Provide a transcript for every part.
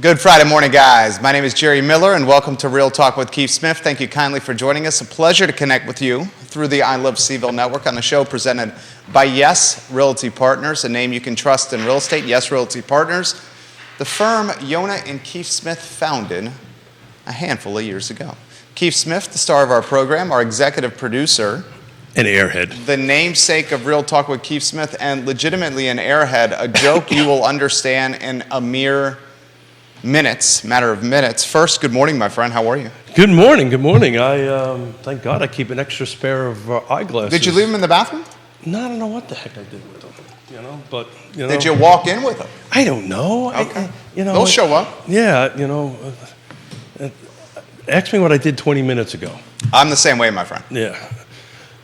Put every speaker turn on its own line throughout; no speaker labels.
Good Friday morning, guys. My name is Jerry Miller, and welcome to Real Talk with Keith Smith. Thank you kindly for joining us. A pleasure to connect with you through the I Love CVille Network on the show presented by Yes Realty Partners, a name you can trust in real estate. Yes Realty Partners, the firm Yonna and Keith Smith founded a handful of years ago. Keith Smith, the star of our program, our executive producer,
an airhead,
the namesake of Real Talk with Keith Smith, and legitimately an airhead, a joke you will understand in a mere matter of minutes. First, good morning, my friend. How are you?
Good morning. Good morning. I thank God I keep an extra spare of eyeglasses.
Did you leave them in the bathroom?
No, I don't know what the heck I did with them. But
did you walk in with them?
I don't know.
Okay. They'll show up.
Yeah. Ask me what I did 20 minutes ago.
I'm the same way, my friend.
Yeah.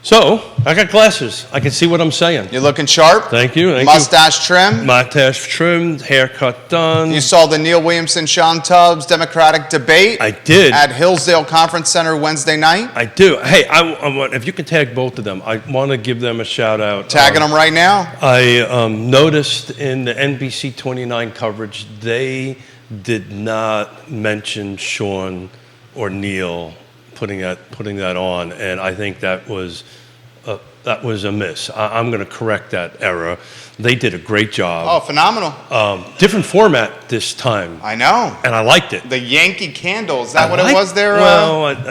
So, I got glasses. I can see what I'm saying.
You're looking sharp.
Thank you.
Mustache trimmed.
Mustache trimmed, haircut done.
You saw the Neil Williamson, Sean Tubbs Democratic debate.
I did.
At Hillsdale Conference Center Wednesday night.
I do. Hey, if you can tag both of them, I want to give them a shout out.
Tagging them right now.
I noticed in the NBC 29 coverage, they did not mention Sean or Neil putting that on, and I think that was a miss. I'm going to correct that error. They did a great job.
Oh, phenomenal.
Different format this time.
I know.
And I liked it.
The Yankee Candle. Is that what it was there,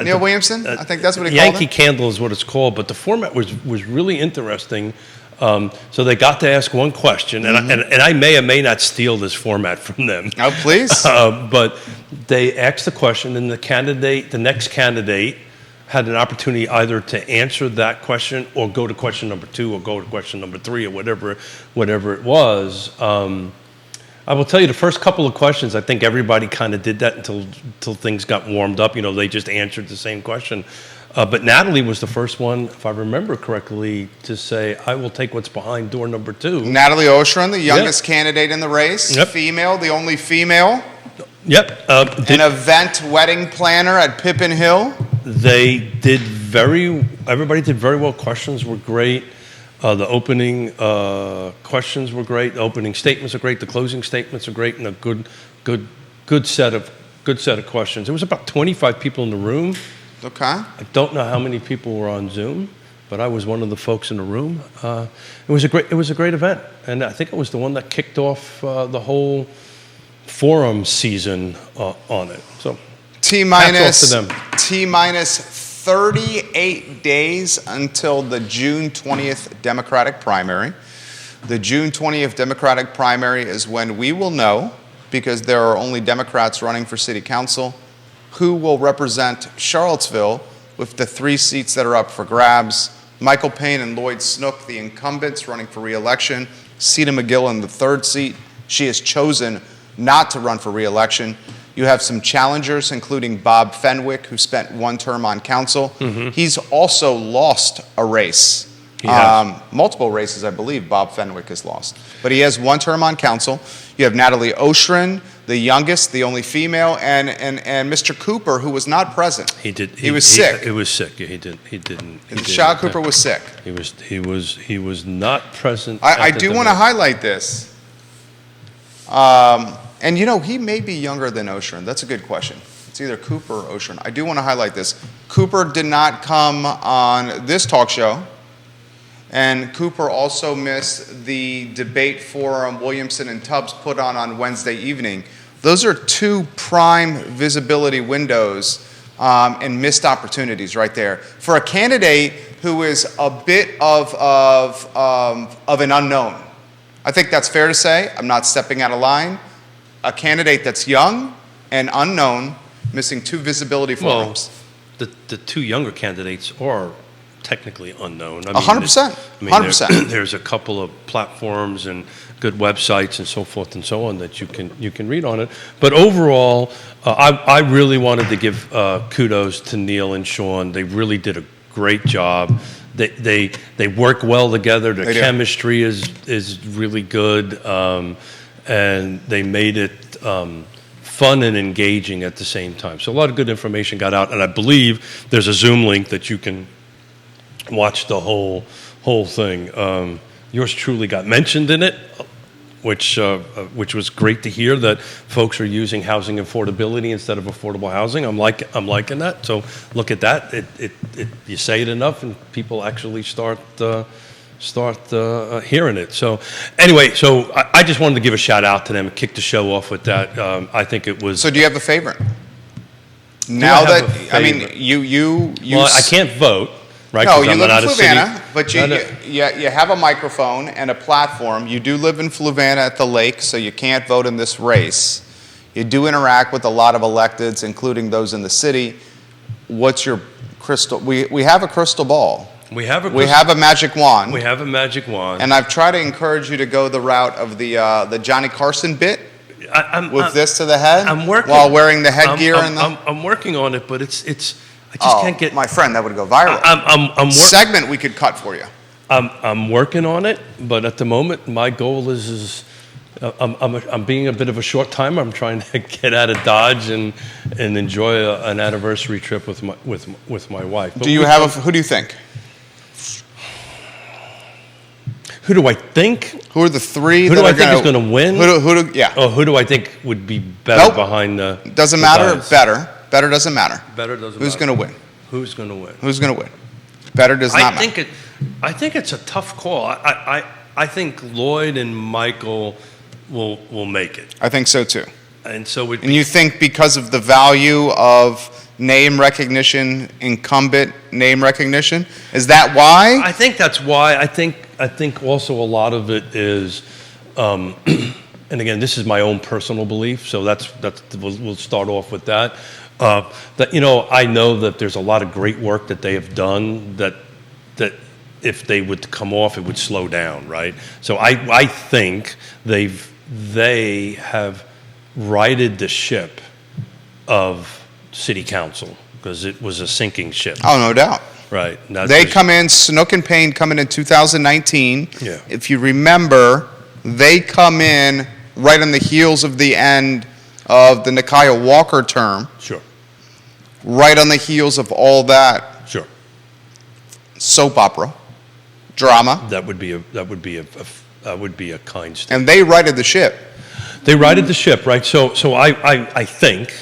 Neil Williamson? I think that's what he called it.
Yankee Candle is what it's called, but the format was really interesting. So they got to ask one question, and I may or may not steal this format from them.
Oh, please.
But they asked the question, and the next candidate had an opportunity either to answer that question or go to question number 2 or go to question number 3 or whatever it was. I will tell you the first couple of questions, I think everybody kind of did that until things got warmed up. They just answered the same question. But Natalie was the first one, if I remember correctly, to say, I will take what's behind door number 2.
Natalie Oshrin, the youngest candidate in the race.
Yep.
Female, the only female.
Yep.
An event wedding planner at Pippin Hill.
Everybody did very well. Questions were great. The opening questions were great. The opening statements are great. The closing statements are great, and a good set of questions. There was about 25 people in the room.
Okay.
I don't know how many people were on Zoom, but I was one of the folks in the room. It was a great event, and I think it was the one that kicked off the whole forum season on it. So
T-minus 38 days until the June 20th Democratic primary. The June 20th Democratic primary is when we will know, because there are only Democrats running for city council, who will represent Charlottesville with the 3 seats that are up for grabs. Michael Payne and Lloyd Snook, the incumbents running for re-election. Sita McGill in the 3rd seat. She has chosen not to run for re-election. You have some challengers, including Bob Fenwick, who spent 1 term on council. He's also lost a race. Multiple races, I believe, Bob Fenwick has lost. But he has 1 term on council. You have Natalie Oshrin, the youngest, the only female, and Mr. Cooper, who was not present. He was sick.
He was sick. Yeah, he didn't.
Shad Cooper was sick.
He was not present.
I do want to highlight this. And he may be younger than Oshrin. That's a good question. It's either Cooper or Oshrin. I do want to highlight this. Cooper did not come on this talk show. And Cooper also missed the debate forum Williamson and Tubbs put on Wednesday evening. Those are 2 prime visibility windows and missed opportunities right there. For a candidate who is a bit of an unknown. I think that's fair to say. I'm not stepping out of line. A candidate that's young and unknown, missing 2 visibility forums.
Well, the 2 younger candidates are technically unknown.
100%. 100%.
There's a couple of platforms and good websites and so forth and so on that you can read on it. But overall, I really wanted to give kudos to Neil and Sean. They really did a great job. They work well together. Their chemistry is really good, and they made it fun and engaging at the same time. So a lot of good information got out, and I believe there's a Zoom link that you can watch the whole thing. Yours truly got mentioned in it which was great to hear that folks are using housing affordability instead of affordable housing. I'm liking that. So look at that. You say it enough, and people actually start hearing it. So anyway, I just wanted to give a shout out to them and kick the show off with that. I think it was.
So do you have a favorite? Now that I mean, you.
Well, I can't vote. Right,
no, you live in Fluvanna, but you have a microphone and a platform. You do live in Fluvanna at the lake, so you can't vote in this race. You do interact with a lot of electeds, including those in the city. What's your crystal? We have a crystal ball. We have a magic wand.
We have a magic wand.
And I've tried to encourage you to go the route of the Johnny Carson bit. With this to the head.
I'm working
while wearing the headgear.
I'm working on it, but it's. I just can't get.
My friend, that would go viral. Segment we could cut for you.
I'm working on it, but at the moment, my goal is I'm being a bit of a short timer. I'm trying to get out of Dodge and enjoy an anniversary trip with my wife. But
who do you think?
Who do I think?
Who are the three?
Who do I think is going to win?
Who
do I think would be better behind the?
Doesn't matter. Better doesn't matter.
Better doesn't
Who's
matter.
Going to win?
Who's going to win?
Who's going to win? Better does not matter.
I think it's a tough call. I think Lloyd and Michael will make it.
I think so too.
And so
and you think because of the value of name recognition, incumbent name recognition, is that why?
I think that's why. I think also a lot of it is, and again, this is my own personal belief. So we'll start off with that. That I know that there's a lot of great work that they have done that if they would come off, it would slow down, right? So I think they have righted the ship of city council because it was a sinking ship.
Oh, no doubt.
Right.
They come in, Snook and Payne coming in 2019.
Yeah.
If you remember, they come in right on the heels of the end of the Nikiah Walker term.
Sure.
Right on the heels of all that.
Sure.
Soap opera, drama.
That would be a kind statement.
And they righted the ship.
They righted the ship, right? So I think,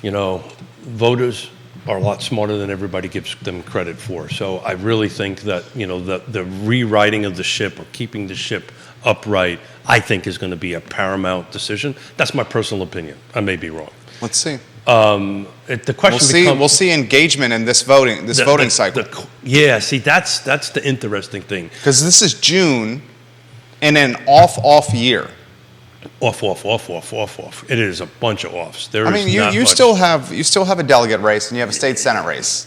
voters are a lot smarter than everybody gives them credit for. So I really think that, the rewriting of the ship or keeping the ship upright, I think is going to be a paramount decision. That's my personal opinion. I may be wrong.
Let's see.
The question
we'll see engagement in this voting cycle.
That's the interesting thing.
Because this is June in an off year.
Off. It is a bunch of offs.
You still have a delegate race and you have a state senate race.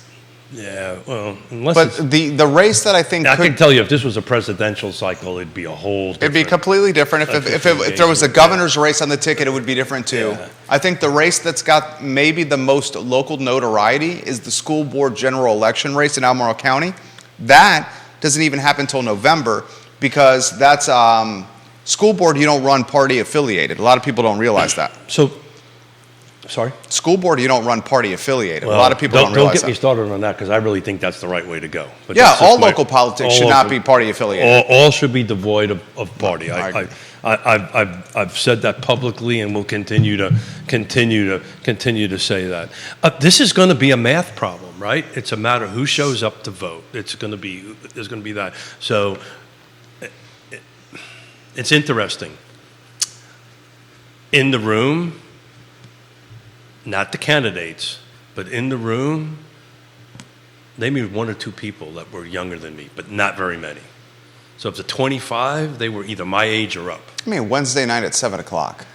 Yeah, well,
the race that I think
I can tell you if this was a presidential cycle, it'd be a whole.
It'd be completely different. If there was a governor's race on the ticket, it would be different too.
Yeah.
I think the race that's got maybe the most local notoriety is the school board general election race in Albemarle County. That doesn't even happen until November because that's school board. You don't run party affiliated. A lot of people don't realize that.
Sorry?
School board, you don't run party affiliated. A lot of people don't realize that.
Don't get me started on that because I really think that's the right way to go. But
all local politics should not be party affiliated.
All should be devoid of party. I've said that publicly and will continue to say that. This is going to be a math problem, right? It's a matter of who shows up to vote. There's going to be that. So it's interesting. In the room, not the candidates, but in the room, maybe one or two people that were younger than me, but not very many. So if the 25, they were either my age or up.
I mean, Wednesday night at 7 o'clock.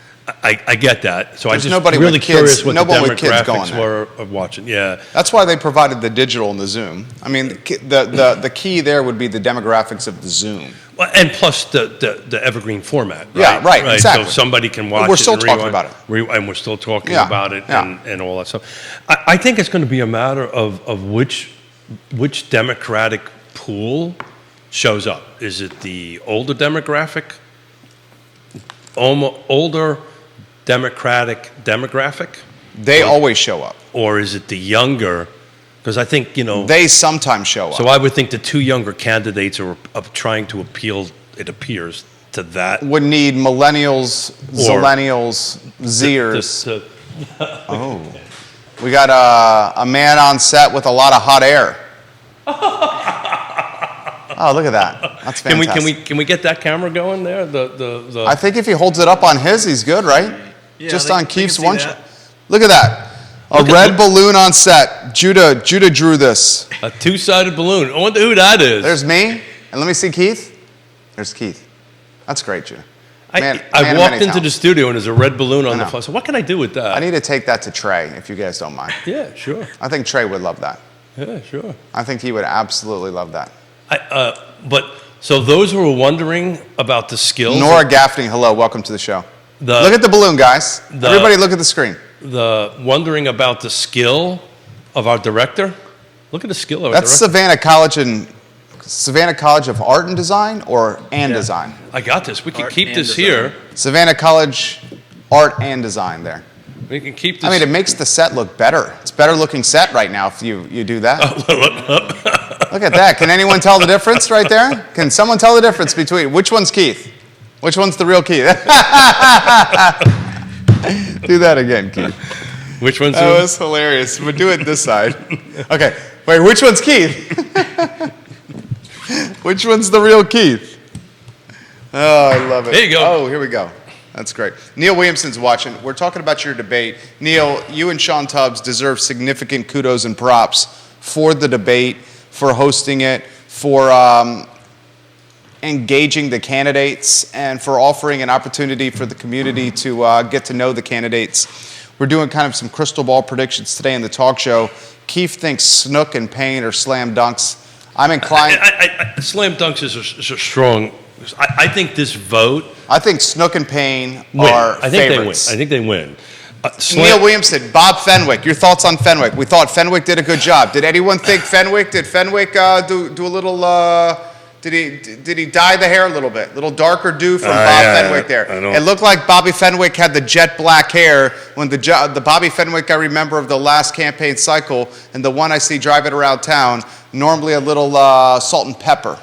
I get that. So I'm just
nobody
really
with kids,
curious what the
demographics
were of watching. Yeah.
That's why they provided the digital and the Zoom. I mean, the key there would be the demographics of the Zoom.
Well, and plus the evergreen format. Right?
Yeah, right, exactly.
So somebody can watch it.
We're still talking about it.
And we're still talking about it and all that stuff. I think it's going to be a matter of which Democratic pool shows up. Is it the older demographic? Older demographic?
They always show up.
Or is it the younger? Because I think,
they sometimes show up.
So I would think the two younger candidates are trying to appeal, it appears, to that.
Would need millennials,
Or-
zillennials, Zers.
To-
Oh, we got a man on set with a lot of hot air. Oh, look at that. That's fantastic.
Can we get that camera going there? The
I think if he holds it up on his, he's good, right?
Yeah,
Just
they-
on
they can
Keith's
see
one
that.
shot. Look at that. A
Look at-
red
look-
balloon on set. Judah drew this.
a two-sided balloon. I wonder who that is.
There's me, and let me see Keith. There's Keith. That's great, Judah.
I
man of
walked
many
into the
talents.
studio and there's a red balloon on the
know.
floor. So what can I do with that?
I need to take that to Trey, if you guys don't mind.
Yeah, sure.
I think Trey would love that.
Yeah, sure.
I think he would absolutely love that.
But so those who are wondering about the skills,
Nora Gaffney, hello, welcome to the show.
The-
Look at the balloon, guys. Everybody look at the screen.
the wondering about the skill of our director. Look at the skill of our
That's
director.
Savannah College of Art and Design or Design?
I got this. We can
Art
keep
and
this
design.
here.
Savannah College Art and Design there.
We can keep this.
I mean, it makes the set look better. It's a better looking set right now if you do that. Look at that. Can anyone tell the difference right there? Can someone tell the difference between, which one's Keith? Which one's the real Keith? Do that again, Keith.
Which one's
That
who?
was hilarious. But do it this side. Okay. Wait, which one's Keith? Which one's the real Keith? Oh, I love it.
There you go.
Oh, here we go. That's great. Neil Williamson's watching. We're talking about your debate. Neil, you and Sean Tubbs deserve significant kudos and props for the debate, for hosting it, for engaging the candidates, and for offering an opportunity for the community to get to know the candidates. We're doing kind of some crystal ball predictions today in the talk show. Keith thinks Snook and Payne are slam dunks. I'm inclined.
Slam dunks is a strong. I think this vote.
I think Snook and Payne
Win.
are
I think
favorites.
they win. I think they win.
Neil Williamson, Bob Fenwick. Your thoughts on Fenwick? We thought Fenwick did a good job. Did anyone think Fenwick? Did Fenwick do a little? Did he dye the hair a little bit? A little darker do from Bob Fenwick there. It looked like Bobby Fenwick had the jet black hair when the Bobby Fenwick I remember of the last campaign cycle and the one I see driving around town. Normally a little salt and pepper,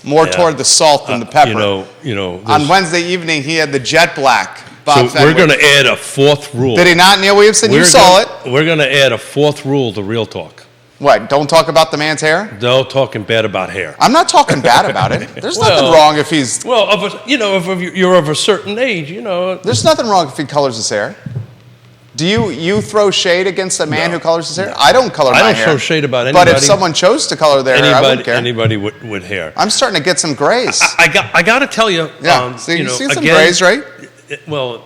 more toward the salt than the pepper. On Wednesday evening he had the jet black. Bob
So we're
Fenwick.
going to add a fourth rule.
Did he not, Neil Williamson? You saw it.
We're going to add a fourth rule to Real Talk.
What? Don't talk about the man's hair?
No talking bad about hair.
I'm not talking bad about it. There's nothing
Well-
wrong if he's.
Well, if you're of a certain age,
There's nothing wrong if he colors his hair. Do you throw shade against a man
No.
who colors his hair? I don't color my
I don't
hair.
throw shade about
But if
anybody.
someone chose to color their hair, I wouldn't care.
Anybody with hair.
I'm starting to get some grays.
I got to tell you.
Yeah. So you see some
again,
grays, right?
Well,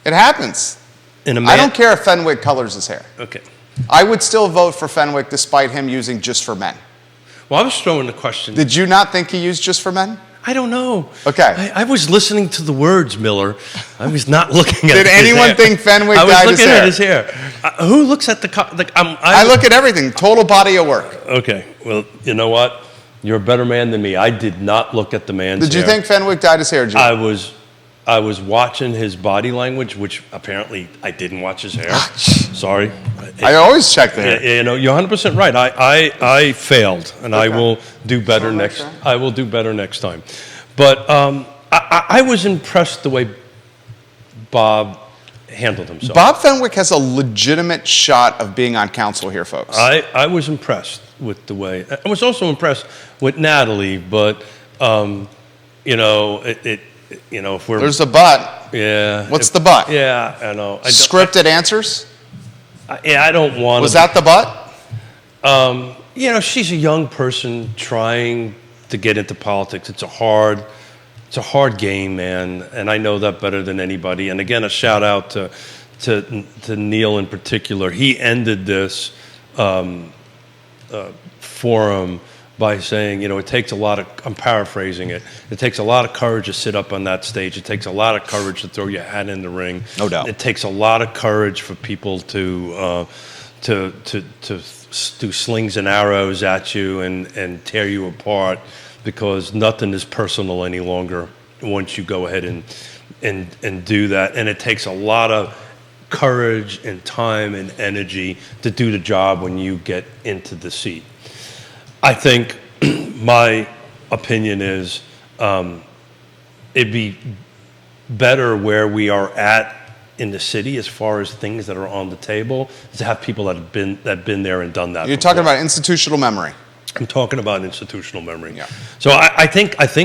It happens.
in a man.
I don't care if Fenwick colors his hair.
Okay.
I would still vote for Fenwick despite him using Just for Men.
Well, I was throwing the question.
Did you not think he used Just for Men?
I don't know.
Okay.
I was listening to the words, Miller. I was not looking at.
Did
his
anyone
hair.
think Fenwick
I was
dyed
looking
his hair?
at his hair. Who looks at the?
I look at everything. Total body of work.
Okay. Well, you know what? You're a better man than me. I did not look at the man's
Did you
hair.
think Fenwick dyed his hair, Jim?
I was watching his body language, which apparently I didn't watch his hair. Sorry.
I always check the hair.
You're 100% right. I failed, and I
Okay.
will do better
Sorry,
next.
sir.
I will do better next time. But I was impressed the way Bob handled himself.
Bob Fenwick has a legitimate shot of being on council here, folks.
I was impressed with the way. I was also impressed with Natalie, but if we're
There's a but.
yeah.
What's the but?
Yeah, I know.
Scripted answers?
I don't want.
Was that the but?
She's a young person trying to get into politics. It's a hard game, man, and I know that better than anybody. And again, a shout out to Neil in particular. He ended this forum by saying, it takes a lot of, I'm paraphrasing it, it takes a lot of courage to sit up on that stage. It takes a lot of courage to throw your hat in the ring.
No doubt.
It takes a lot of courage for people to do slings and arrows at you and tear you apart, because nothing is personal any longer once you go ahead and do that. And it takes a lot of courage and time and energy to do the job when you get into the seat. I think my opinion is it'd be better where we are at in the city as far as things that are on the table, is to have people that have been there and done that.
You're
before.
talking about institutional memory.
I'm talking about institutional memory.
Yeah.
So I think this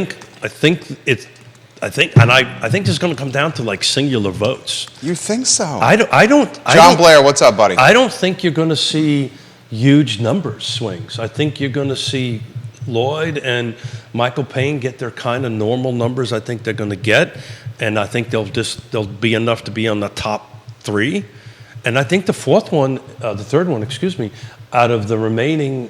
is going to come down to like singular votes.
You think so?
I don't.
John Blair, what's up, buddy?
I don't think you're going to see huge numbers swings. I think you're going to see Lloyd and Michael Payne get their kind of normal numbers. I think they're going to get, and I think they'll be enough to be on the top 3. And I think the third one, out of the remaining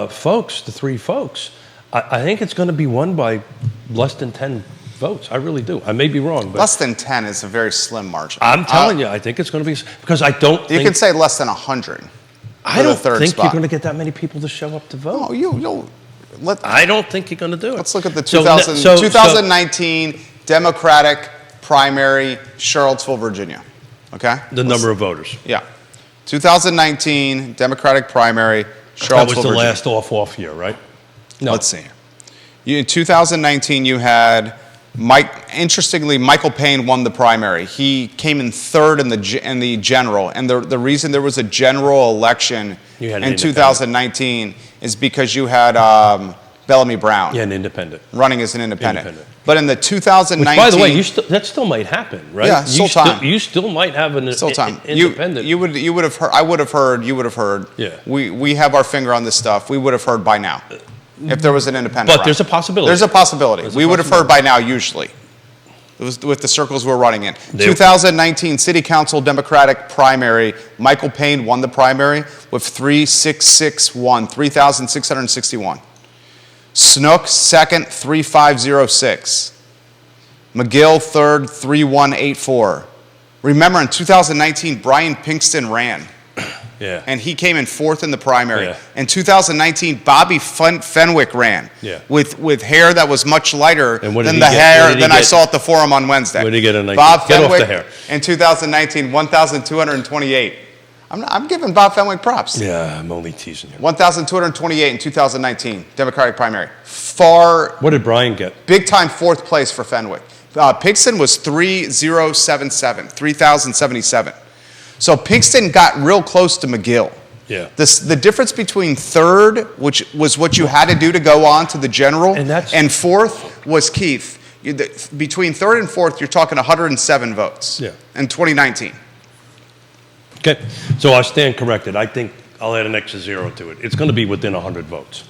folks, the 3 folks, I think it's going to be won by less than 10 votes. I really do. I may be wrong, but
less than 10 is a very slim margin.
I'm telling you, I think it's going to be, because I don't think...
You can say less than 100.
I don't think you're going to get that many people to show up to vote.
No,
I don't think you're going to do it.
Let's look at the 2019 Democratic primary, Charlottesville, Virginia. Okay?
The number of voters.
Yeah. 2019 Democratic primary, Charlottesville,
That was the
Virginia.
last off year, right? No.
Let's see. In 2019, you had interestingly, Michael Payne won the primary. He came in 3rd in the general, and the reason there was a general election in 2019 is because you had Bellamy Brown.
Yeah, an independent.
Running as an independent. But in the 2019...
Which, by the way, that still might happen, right?
Yeah, still time.
You still might have an independent.
You would have heard. I would have heard. You would have heard.
Yeah.
We have our finger on this stuff. We would have heard by now. If there was an independent.
But there's a possibility.
There's a possibility. We would have heard by now, usually. It was with the circles we're running in. 2019 City Council Democratic primary. Michael Payne won the primary with 3,661. Snook, second, 3,506. McGill, third, 3,184. Remember, in 2019, Brian Pinkston ran.
Yeah.
And he came in 4th in the primary.
Yeah.
In 2019, Bobby Fenwick ran.
Yeah.
With hair that was much lighter than
the
hair than I saw at the forum on Wednesday.
What did he get in 19?
Bob
Get
Fenwick
off the hair.
in 2019, 1,228. I'm giving Bob Fenwick props.
Yeah, I'm only teasing you.
1,228 in 2019, Democratic primary. What
did Brian get?
Big time 4th place for Fenwick. Pinkston was 3,077. So Pinkston got real close to McGill.
Yeah.
The difference between 3rd, which was what you had to do to go on to the general, and 4th was Keith. Between 3rd and 4th, you're talking 107 votes.
Yeah.
In 2019.
Okay, so I stand corrected. I think I'll add an extra 0 to it. It's going to be within 100 votes.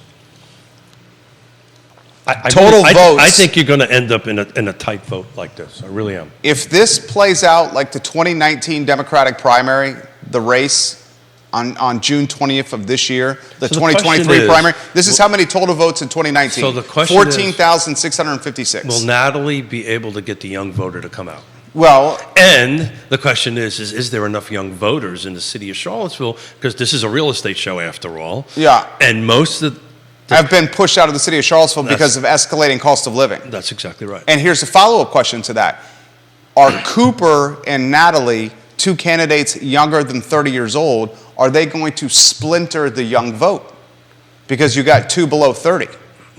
Total votes.
I think you're going to end up in a tight vote like this. I really am.
If this plays out like the 2019 Democratic primary, the race on June 20th of this year, the 2023 primary, this is how many total votes in 2019.
So the question
14,656.
Will Natalie be able to get the young voter to come out?
Well,
and the question is there enough young voters in the city of Charlottesville? Because this is a real estate show after all.
Yeah.
And most of
have been pushed out of the city of Charlottesville because of escalating cost of living.
That's exactly right.
And here's a follow-up question to that. Are Cooper and Natalie, 2 candidates younger than 30 years old, are they going to splinter the young vote? Because you got 2 below 30.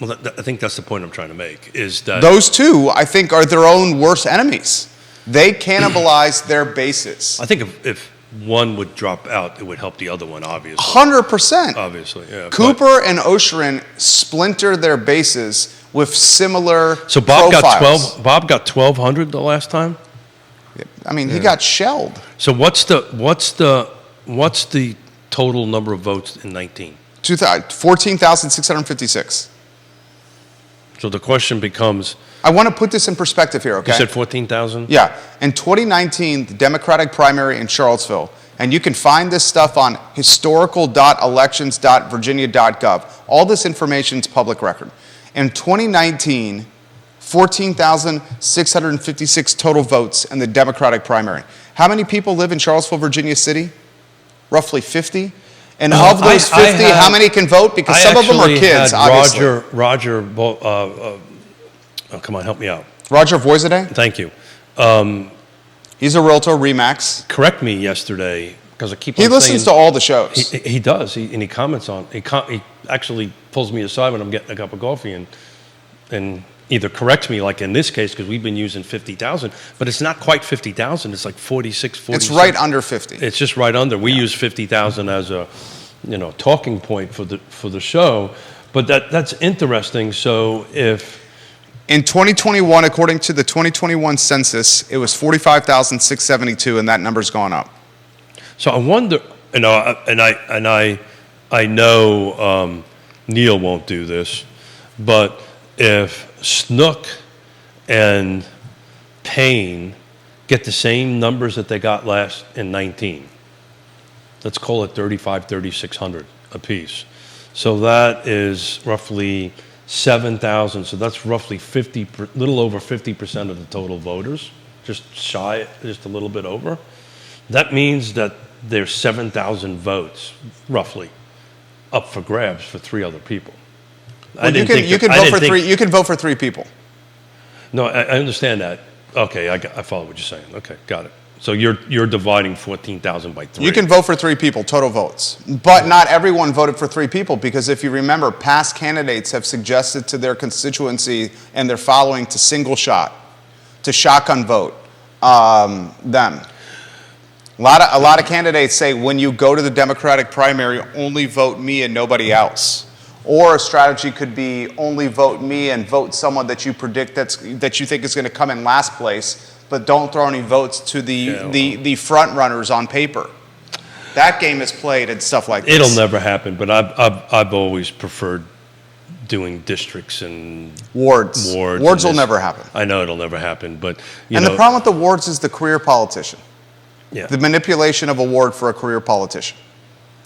Well, I think that's the point I'm trying to make, is that...
Those 2, I think, are their own worst enemies. They cannibalize their bases.
I think if one would drop out, it would help the other one, obviously.
100%.
Obviously, yeah.
Cooper and Oshrin splinter their bases with similar
So Bob
profiles.
Bob got 1,200 the last time?
I mean, he got shelled.
So what's the total number of votes in 19?
14,656.
So the question becomes...
I want to put this in perspective here, okay?
You said 14,000?
Yeah. In 2019, the Democratic primary in Charlottesville, and you can find this stuff on historical.elections.virginia.gov. All this information is public record. In 2019, 14,656 total votes in the Democratic primary. How many people live in Charlottesville, Virginia City? Roughly 50. And of those 50, how many can vote? Because some of them are kids, obviously.
Oh, come on, help me out.
Roger Voisinay?
Thank you.
He's a realtor, Remax.
Correct me yesterday, because I keep on
saying... He listens to all the shows.
He does, and he comments on... He actually pulls me aside when I'm getting a cup of coffee, and either corrects me, like in this case, because we've been using 50,000, but it's not quite 50,000. It's like 46, 47.
It's right under 50.
It's just right under. We use 50,000 as a, talking point for the show, but that's interesting. So if
in 2021, according to the 2021 census, it was 45,672, and that number's gone up.
So I wonder, and I know Neil won't do this, but if Snook and Payne get the same numbers that they got last in 19, let's call it 3,600 apiece. So that is roughly 7,000. So that's roughly little over 50% of the total voters, just a little bit over. That means that there's 7,000 votes, roughly, up for grabs for 3 other people.
Well, you can vote for 3 people.
No, I understand that. Okay, I follow what you're saying. Okay, got it. So you're dividing 14,000 by 3.
You can vote for 3 people, total votes. But not everyone voted for 3 people, because if you remember, past candidates have suggested to their constituency and their following to single shot, to shotgun vote them. A lot of candidates say, when you go to the Democratic primary, only vote me and nobody else. Or a strategy could be, only vote me and vote someone that you predict that you think is going to come in last place, but don't throw any votes to the front runners on paper. That game is played and stuff like this.
It'll never happen, but I've always preferred doing districts and
wards. Wards will never happen.
I know it'll never happen, but
the problem with the wards is the career politician.
Yeah.
The manipulation of a ward for a career politician.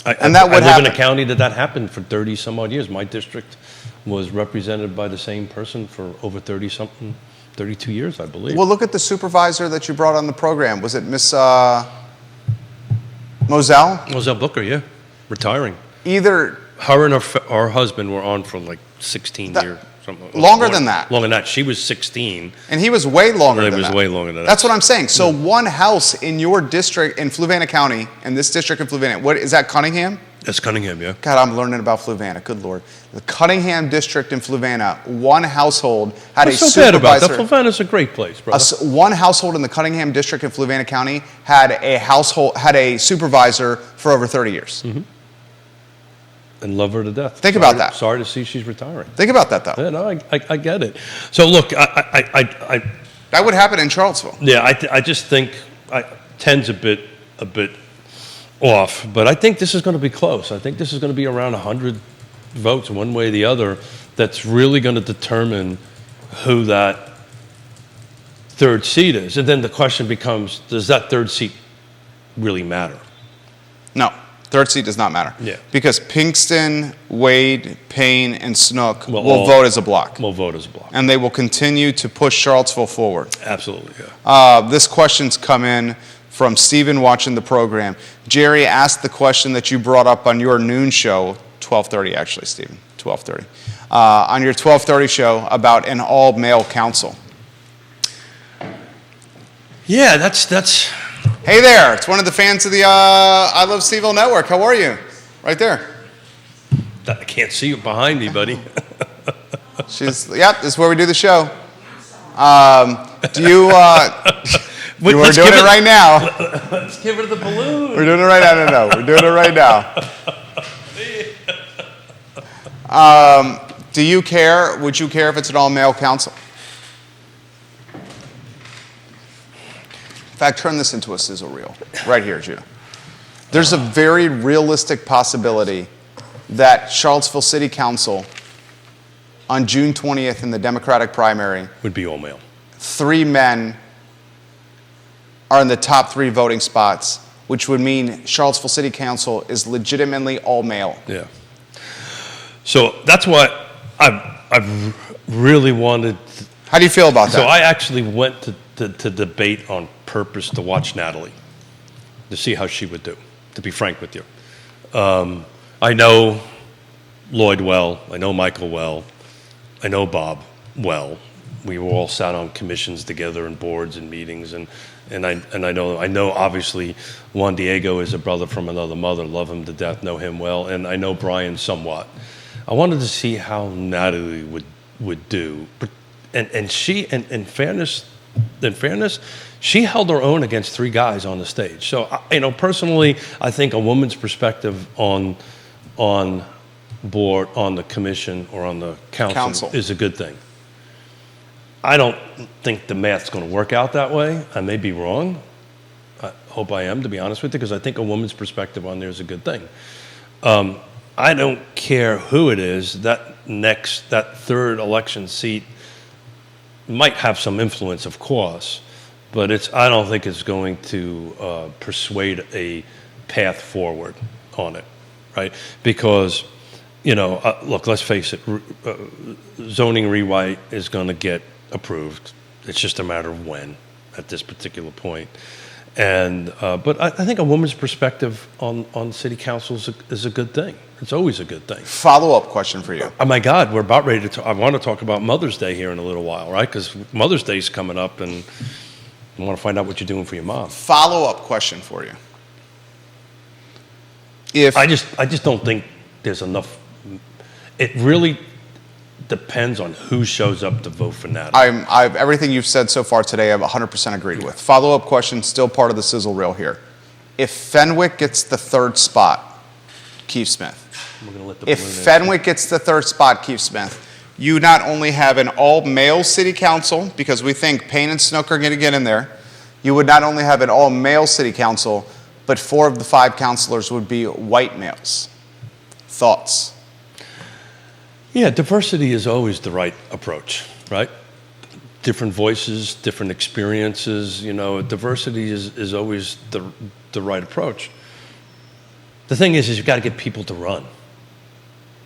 I live in a county that happened for 30 some odd years. My district was represented by the same person for over 32 years, I believe.
Well, look at the supervisor that you brought on the program. Was it Miss Moselle?
Moselle Booker, yeah, retiring.
Either
her and her husband were on for like 16 years.
Longer than that.
Longer than that. She was 16.
And he was way longer than that.
He was way longer than that.
That's what I'm saying. So one house in your district in Fluvanna County, in this district in Fluvanna, what is that, Cunningham?
That's Cunningham, yeah.
God, I'm learning about Fluvanna. Good Lord. The Cunningham district in Fluvanna, one household had
What's
a
so bad about
supervisor.
that? Fluvanna's a great place, brother.
One household in the Cunningham district in Fluvanna County had a supervisor for over 30 years.
Mm-hmm. And love her to death.
Think about that.
Sorry to see she's retiring.
Think about that, though.
Yeah, no, I get it. So look,
that would happen in Charlottesville.
Yeah, I just think 10's a bit off, but I think this is going to be close. I think this is going to be around 100 votes, one way or the other. That's really going to determine who that third seat is, and then the question becomes: does that third seat really matter?
No. Third seat does not matter.
Yeah.
Because Pinkston, Wade, Payne, and Snook will
vote
as a block.
Will vote as a block.
And they will continue to push Charlottesville forward.
Absolutely, yeah.
This question's come in from Stephen watching the program. Jerry asked the question that you brought up on your noon show, 12:30 actually, Stephen, 12:30. On your 12:30 show about an all-male council.
Yeah, that's...
Hey there, it's one of the fans of the I Love CVille Network. How are you? Right there.
I can't see you behind me, buddy.
This is where we do the show. We're doing it right now.
Let's give her the balloon.
We're doing it right now. No, we're doing it right now. Do you care? Would you care if it's an all-male council? In fact, turn this into a sizzle reel right here, Judah. There's a very realistic possibility that Charlottesville City Council on June 20th in the Democratic primary
would be all male.
3 men are in the top 3 voting spots, which would mean Charlottesville City Council is legitimately all male.
Yeah. So that's what I've really wanted.
How do you feel about that?
So I actually went to debate on purpose to watch Natalie, to see how she would do, to be frank with you. I know Lloyd well, I know Michael well, I know Bob well. We were all sat on commissions together and boards and meetings, and I know obviously Juan Diego is a brother from another mother, love him to death, know him well, and I know Brian somewhat. I wanted to see how Natalie would do, and she, in fairness, she held her own against three guys on the stage. So, personally, I think a woman's perspective on board, on the commission, or on the council is a good thing. I don't think the math's going to work out that way. I may be wrong. I hope I am, to be honest with you, because I think a woman's perspective on there is a good thing. I don't care who it is. That third election seat might have some influence, of course, but I don't think it's going to persuade a path forward on it, right? Because, look, let's face it, zoning rewrite is going to get approved. It's just a matter of when at this particular point. And but I think a woman's perspective on city council is a good thing. It's always a good thing.
Follow-up question for you.
Oh my God, we're about ready to I want to talk about Mother's Day here in a little while, right? Because Mother's Day is coming up, and I want to find out what you're doing for your mom.
Follow-up question for you.
I just don't think there's enough. It really depends on who shows up to vote for Natalie.
Everything you've said so far today, I've 100% agreed with. Follow-up question, still part of the sizzle reel here. If Fenwick gets the third spot, Keith Smith. If Fenwick gets the third spot, Keith Smith, you not only have an all-male city council, because we think Payne and Snook are going to get in there, you would not only have an all-male city council, but 4 of the 5 councilors would be white males. Thoughts?
Yeah, diversity is always the right approach, right? Different voices, different experiences, diversity is always the right approach. The thing is you've got to get people to run.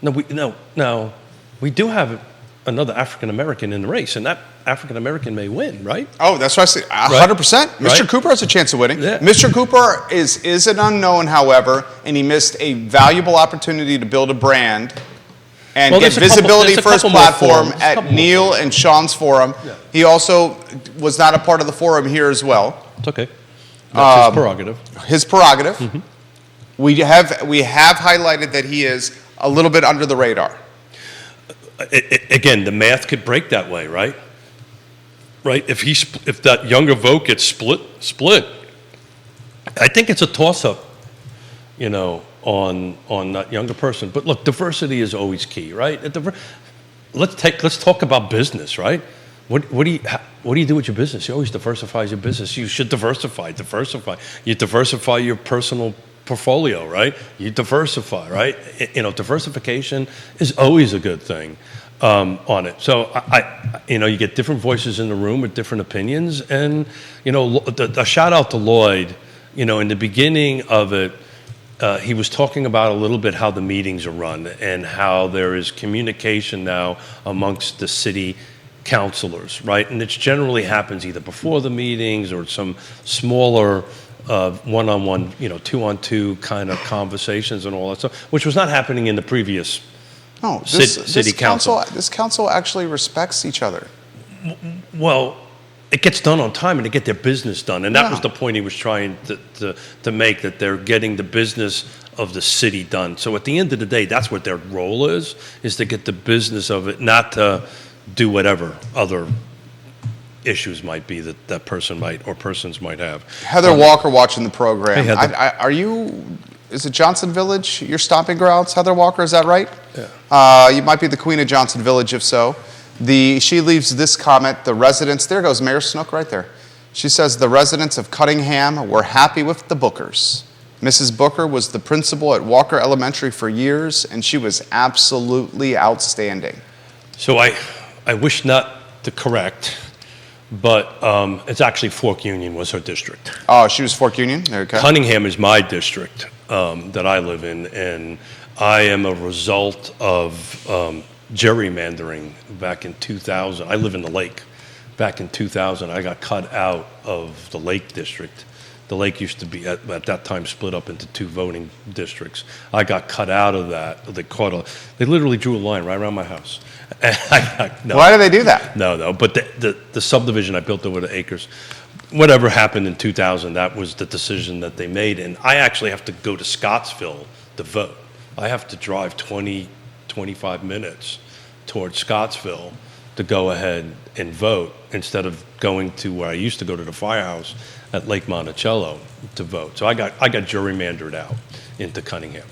No, we do have another African-American in the race, and that African-American may win, right?
Oh, that's what I say, 100%. Mr. Cooper has a chance of winning.
Yeah.
Mr. Cooper is an unknown, however, and he missed a valuable opportunity to build a brand and get visibility for his platform at Neil and Sean's forum. Yeah. He also was not a part of the forum here as well.
It's okay. That's his prerogative.
His prerogative. Mm-hmm. We have highlighted that he is a little bit under the radar.
Again, the math could break that way, right? Right. If that younger vote gets split, I think it's a toss-up, on that younger person. But look, diversity is always key, right? Let's talk about business, right? What do you do with your business? You always diversify your business. You should diversify. You diversify your personal portfolio, right? You diversify, right? Diversification is always a good thing on it. So you get different voices in the room with different opinions, and a shout out to Lloyd. In the beginning of it, he was talking about a little bit how the meetings are run and how there is communication now amongst the city councilors, right? And it generally happens either before the meetings or some smaller one-on-one, 2-on-2 kind of conversations and all that stuff, which was not happening in the previous city council.
This council actually respects each other.
Well, it gets done on time and they get their business done. And that was the point he was trying to make, that they're getting the business of the city done. So at the end of the day, that's what their role is to get the business of it, not to do whatever other issues might be that person might or persons might have.
Heather Walker watching the program.
Hey, Heather.
Is it Johnson Village, your stomping grounds, Heather Walker, is that right?
Yeah.
You might be the queen of Johnson Village, if so. She leaves this comment, the residents, there goes Mayor Snook right there. She says, the residents of Cunningham were happy with the Bookers. Mrs. Booker was the principal at Walker Elementary for years, and she was absolutely outstanding.
So I wish not to correct, but it's actually Fork Union was her district.
Oh, she was Fork Union? There you go.
Cunningham is my district that I live in, and I am a result of gerrymandering back in 2000. I live in the Lake. Back in 2000, I got cut out of the Lake district. The Lake used to be, at that time, split up into 2 voting districts. I got cut out of that. They literally drew a line right around my house. No.
Why did they do that?
No. But the subdivision I built over the acres, whatever happened in 2000, that was the decision that they made. And I actually have to go to Scottsville to vote. I have to drive 25 minutes towards Scottsville to go ahead and vote instead of going to where I used to go to the firehouse at Lake Monticello to vote. So I got gerrymandered out into Cunningham.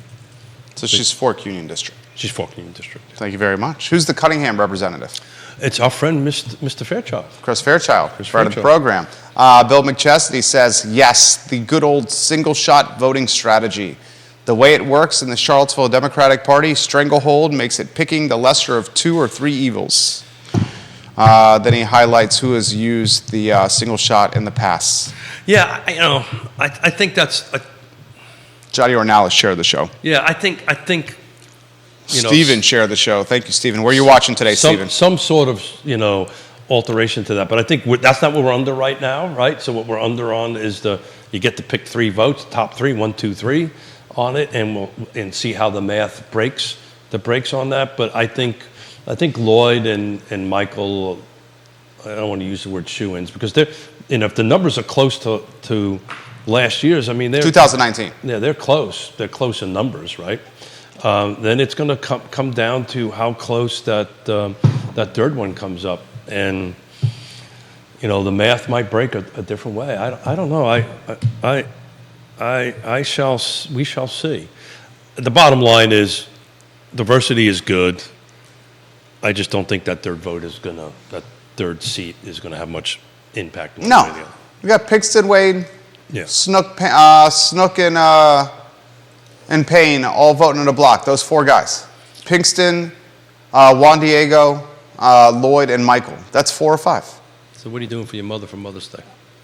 So she's Fork Union District.
She's Fork Union District.
Thank you very much. Who's the Cunningham representative?
It's our friend, Mr. Fairchild.
Chris Fairchild,
Chris
part of the
Fairchild.
program. Bill McChesney says, yes, the good old single-shot voting strategy. The way it works in the Charlottesville Democratic Party, stranglehold makes it picking the lesser of 2 or 3 evils. Then he highlights who has used the single shot in the past.
Yeah, I think that's
Johnny Ornalis shared the show.
yeah. I think
Stephen shared the show. Thank you, Stephen. Where are you watching today, Stephen?
some sort of alteration to that, but I think that's not what we're under right now, right? So what we're under on is you get to pick 3 votes, top 3, 1, 2, 3 on it, and see how the math breaks on that. But I think Lloyd and Michael, I don't want to use the word shoe-ins because they're, if the numbers are close to last year's, I mean, they're
2019.
Yeah, they're close. They're close in numbers, right? Then it's going to come down to how close that third one comes up, and the math might break a different way. I don't know. We shall see. The bottom line is diversity is good. I just don't think that that third seat is gonna have much impact.
No. We got Pixton, Wade,
Yeah.
Snook, and Payne all voting in a block. Those 4 guys. Pinkston, Juan Diego, Lloyd, and Michael. That's 4 or 5.
So what are you doing for your mother for Mother's Day?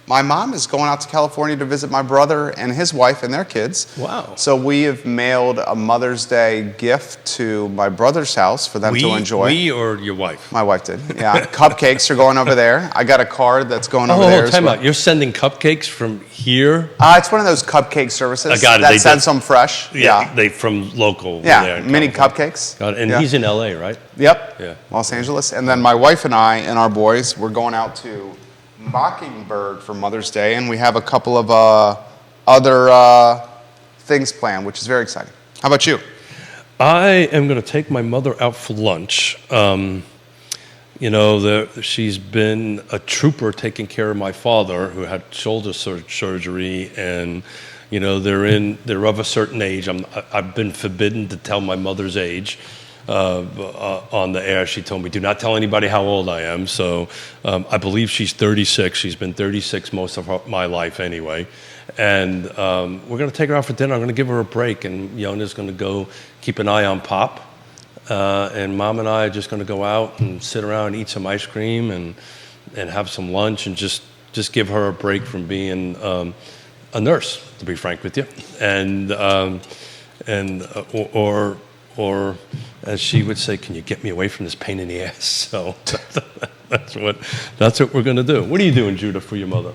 My mom is going out to California to visit my brother and his wife and their kids.
Wow.
So we have mailed a Mother's Day gift to my brother's house for them to enjoy.
We or your wife?
My wife did. Yeah. Cupcakes are going over there. I got a card that's going over there.
Time out. You're sending cupcakes from here?
It's one of those cupcake services
I got it.
that sends them fresh. Yeah.
They from local.
Yeah.
there in
Mini
California.
cupcakes.
Got it. And
Yeah.
he's in LA, right?
Yep.
Yeah.
Los Angeles. And then my wife and I and our boys, we're going out to Mockingbird for Mother's Day, and we have a couple of other things planned, which is very exciting. How about you?
I am going to take my mother out for lunch. She's been a trooper taking care of my father, who had shoulder surgery, and they're of a certain age. I've been forbidden to tell my mother's age. On the air, she told me, do not tell anybody how old I am. So I believe she's 36. She's been 36 most of my life anyway. And we're going to take her out for dinner. I'm going to give her a break. And Yonna's going to go keep an eye on Pop. And Mom and I are just going to go out and sit around and eat some ice cream and have some lunch and just give her a break from being a nurse, to be frank with you. Or as she would say, can you get me away from this pain in the ass? So that's what we're going to do. What are you doing, Judah, for your mother?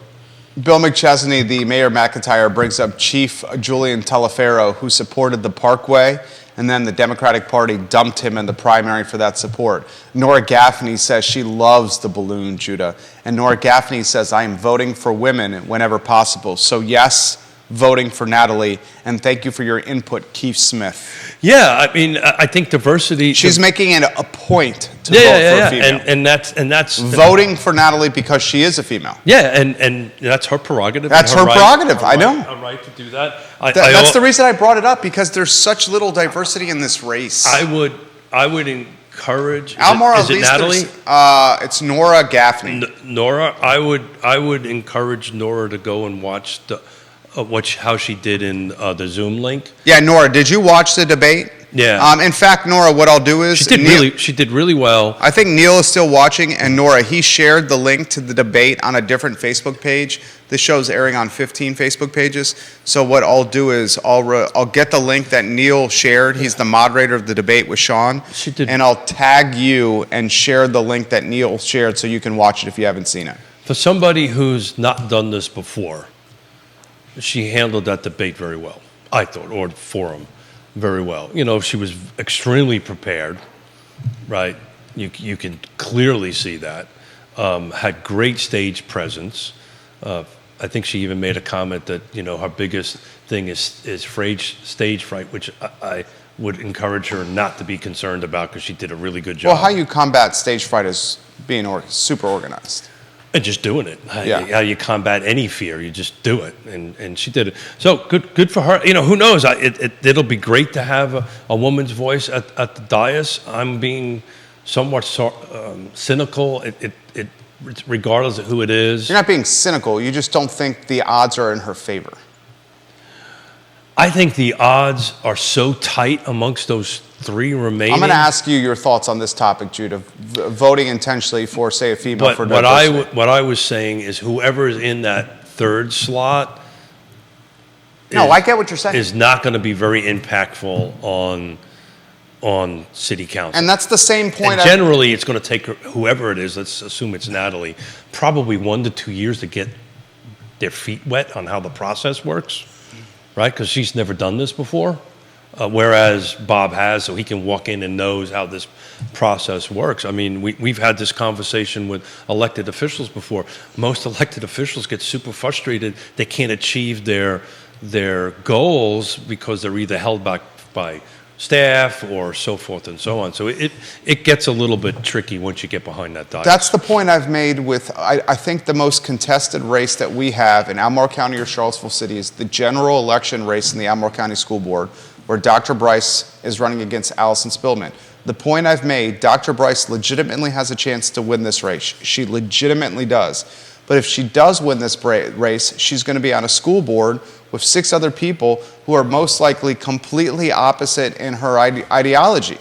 Bill McChesney, the Mayor McIntyre, brings up Chief Julian Talaferro, who supported the Parkway, and then the Democratic Party dumped him in the primary for that support. Nora Gaffney says she loves the balloon, Judah. And Nora Gaffney says, I am voting for women whenever possible. So yes, voting for Natalie, and thank you for your input, Keith Smith.
Yeah, I mean, I think diversity.
She's making it a point to vote for a female.
And that's
voting for Natalie because she is a female.
Yeah, and that's her prerogative.
That's her prerogative. I know.
A right to do that.
That's the reason I brought it up, because there's such little diversity in this race.
I would encourage.
Almar,
is it Natalie?
It's Nora Gaffney.
Nora, I would encourage Nora to go and watch how she did in the Zoom link.
Yeah, Nora, did you watch the debate?
Yeah.
In fact, Nora, what I'll do is
she did really well.
I think Neil is still watching, and Nora, he shared the link to the debate on a different Facebook page. This show's airing on 15 Facebook pages. So what I'll do is I'll get the link that Neil shared. He's the moderator of the debate with Sean. And I'll tag you and share the link that Neil shared so you can watch it if you haven't seen it.
For somebody who's not done this before, she handled that debate very well, I thought, or forum very well. She was extremely prepared, right? You can clearly see that. Had great stage presence. I think she even made a comment that, her biggest thing is stage fright, which I would encourage her not to be concerned about, because she did a really good job.
Well, how you combat stage fright is being super organized.
And just doing it.
Yeah.
How you combat any fear, you just do it. And she did it. So good for her. You know, who knows? It'll be great to have a woman's voice at the dais. I'm being somewhat cynical. Regardless of who it is.
You're not being cynical. You just don't think the odds are in her favor.
I think the odds are so tight amongst those three remaining.
I'm going to ask you your thoughts on this topic, Jude, of voting intentionally for, say, a female for diversity.
What I was saying is whoever is in that third slot
I get what you're saying.
Is not going to be very impactful on city council.
And that's the same point.
And generally, it's going to take whoever it is, let's assume it's Natalie, probably 1 to 2 years to get their feet wet on how the process works, right? Because she's never done this before, whereas Bob has, so he can walk in and knows how this process works. I mean, we've had this conversation with elected officials before. Most elected officials get super frustrated. They can't achieve their goals because they're either held back by staff or so forth and so on. So it gets a little bit tricky once you get behind that dais.
That's the point I've made with, I think the most contested race that we have in Albemarle County or Charlottesville City is the general election race in the Albemarle County School Board, where Dr. Bryce is running against Allison Spillman. The point I've made, Dr. Bryce legitimately has a chance to win this race. She legitimately does. But if she does win this race, she's going to be on a school board with 6 other people who are most likely completely opposite in her ideology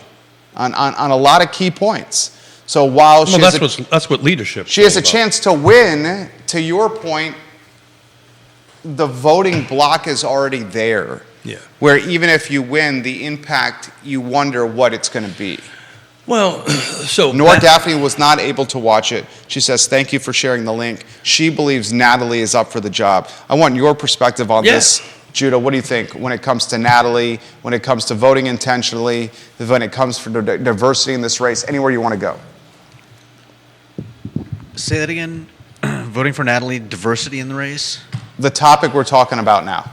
on a lot of key points. So while
that's what leadership.
She has a chance to win. To your point, the voting block is already there.
Yeah.
Where even if you win, the impact, you wonder what it's going to be.
Well, so
Daphne was not able to watch it. She says, thank you for sharing the link. She believes Natalie is up for the job. I want your perspective on this. Judah, what do you think when it comes to Natalie, when it comes to voting intentionally, when it comes to diversity in this race, anywhere you want to go?
Say that again. Voting for Natalie, diversity in the race?
The topic we're talking about now.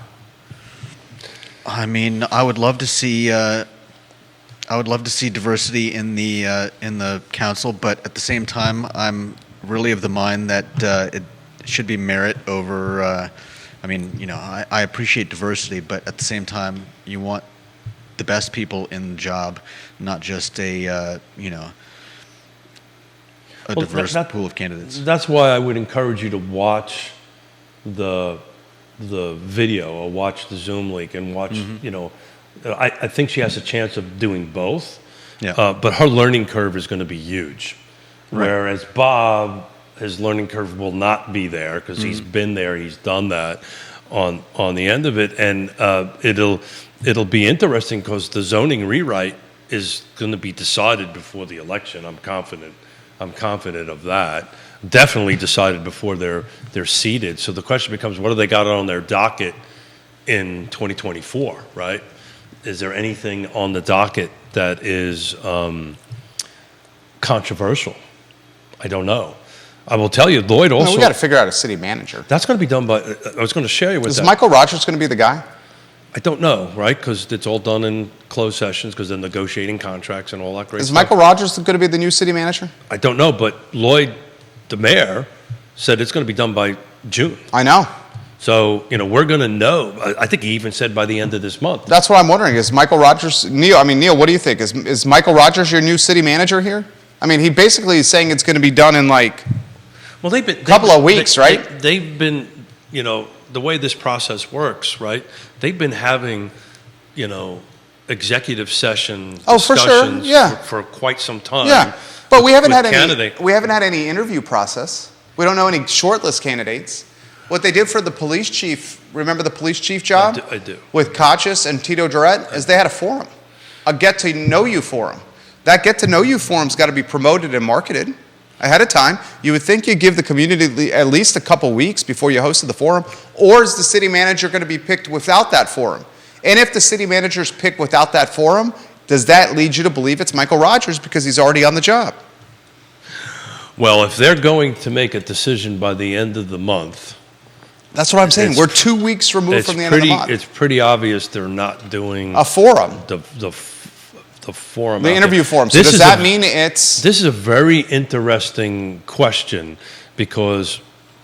I mean, I would love to see diversity in the council, but at the same time, I'm really of the mind that it should be merit over. I appreciate diversity, but at the same time, you want the best people in the job, not just a diverse pool of candidates.
That's why I would encourage you to watch the video or watch the Zoom link and watch. I think she has a chance of doing both. Yeah. But her learning curve is going to be huge. Right. Whereas Bob, his learning curve will not be there because he's been there, he's done that on the end of it. And it'll be interesting because the zoning rewrite is going to be decided before the election. I'm confident of that. Definitely decided before they're seated. So the question becomes, what do they got on their docket in 2024, right? Is there anything on the docket that is controversial? I don't know. I will tell you, Lloyd also...
we got to figure out a city manager.
That's going to be done by... I was going to share you with that.
Is Michael Rogers going to be the guy?
I don't know, right? Because it's all done in closed sessions because they're negotiating contracts and all that great stuff.
Is Michael Rogers going to be the new city manager?
I don't know, but Lloyd, the mayor, said it's going to be done by June.
I know.
So, we're going to know. I think he even said by the end of this month.
That's what I'm wondering. Is Michael Rogers... Neil, what do you think? Is Michael Rogers your new city manager here? I mean, he basically is saying it's going to be done in a couple of weeks, right?
They've been, the way this process works, right? They've been having, executive session discussions for quite some time.
Yeah, but we haven't had any interview process. We don't know any shortlist candidates. What they did for the police chief, remember the police chief job?
I do.
With Kochis and Tito Durrett, is they had a forum, a get-to-know-you forum. That get-to-know-you forum's got to be promoted and marketed ahead of time. You would think you'd give the community at least a couple weeks before you hosted the forum, or is the city manager going to be picked without that forum? And if the city manager's picked without that forum, does that lead you to believe it's Michael Rogers because he's already on the job?
Well, if they're going to make a decision by the end of the month...
That's what I'm saying. We're 2 weeks removed from the end of the month.
It's pretty obvious they're not doing...
a forum.
The the forum.
The
out
interview
there.
forum. So does that mean it's...
This is a very interesting question because,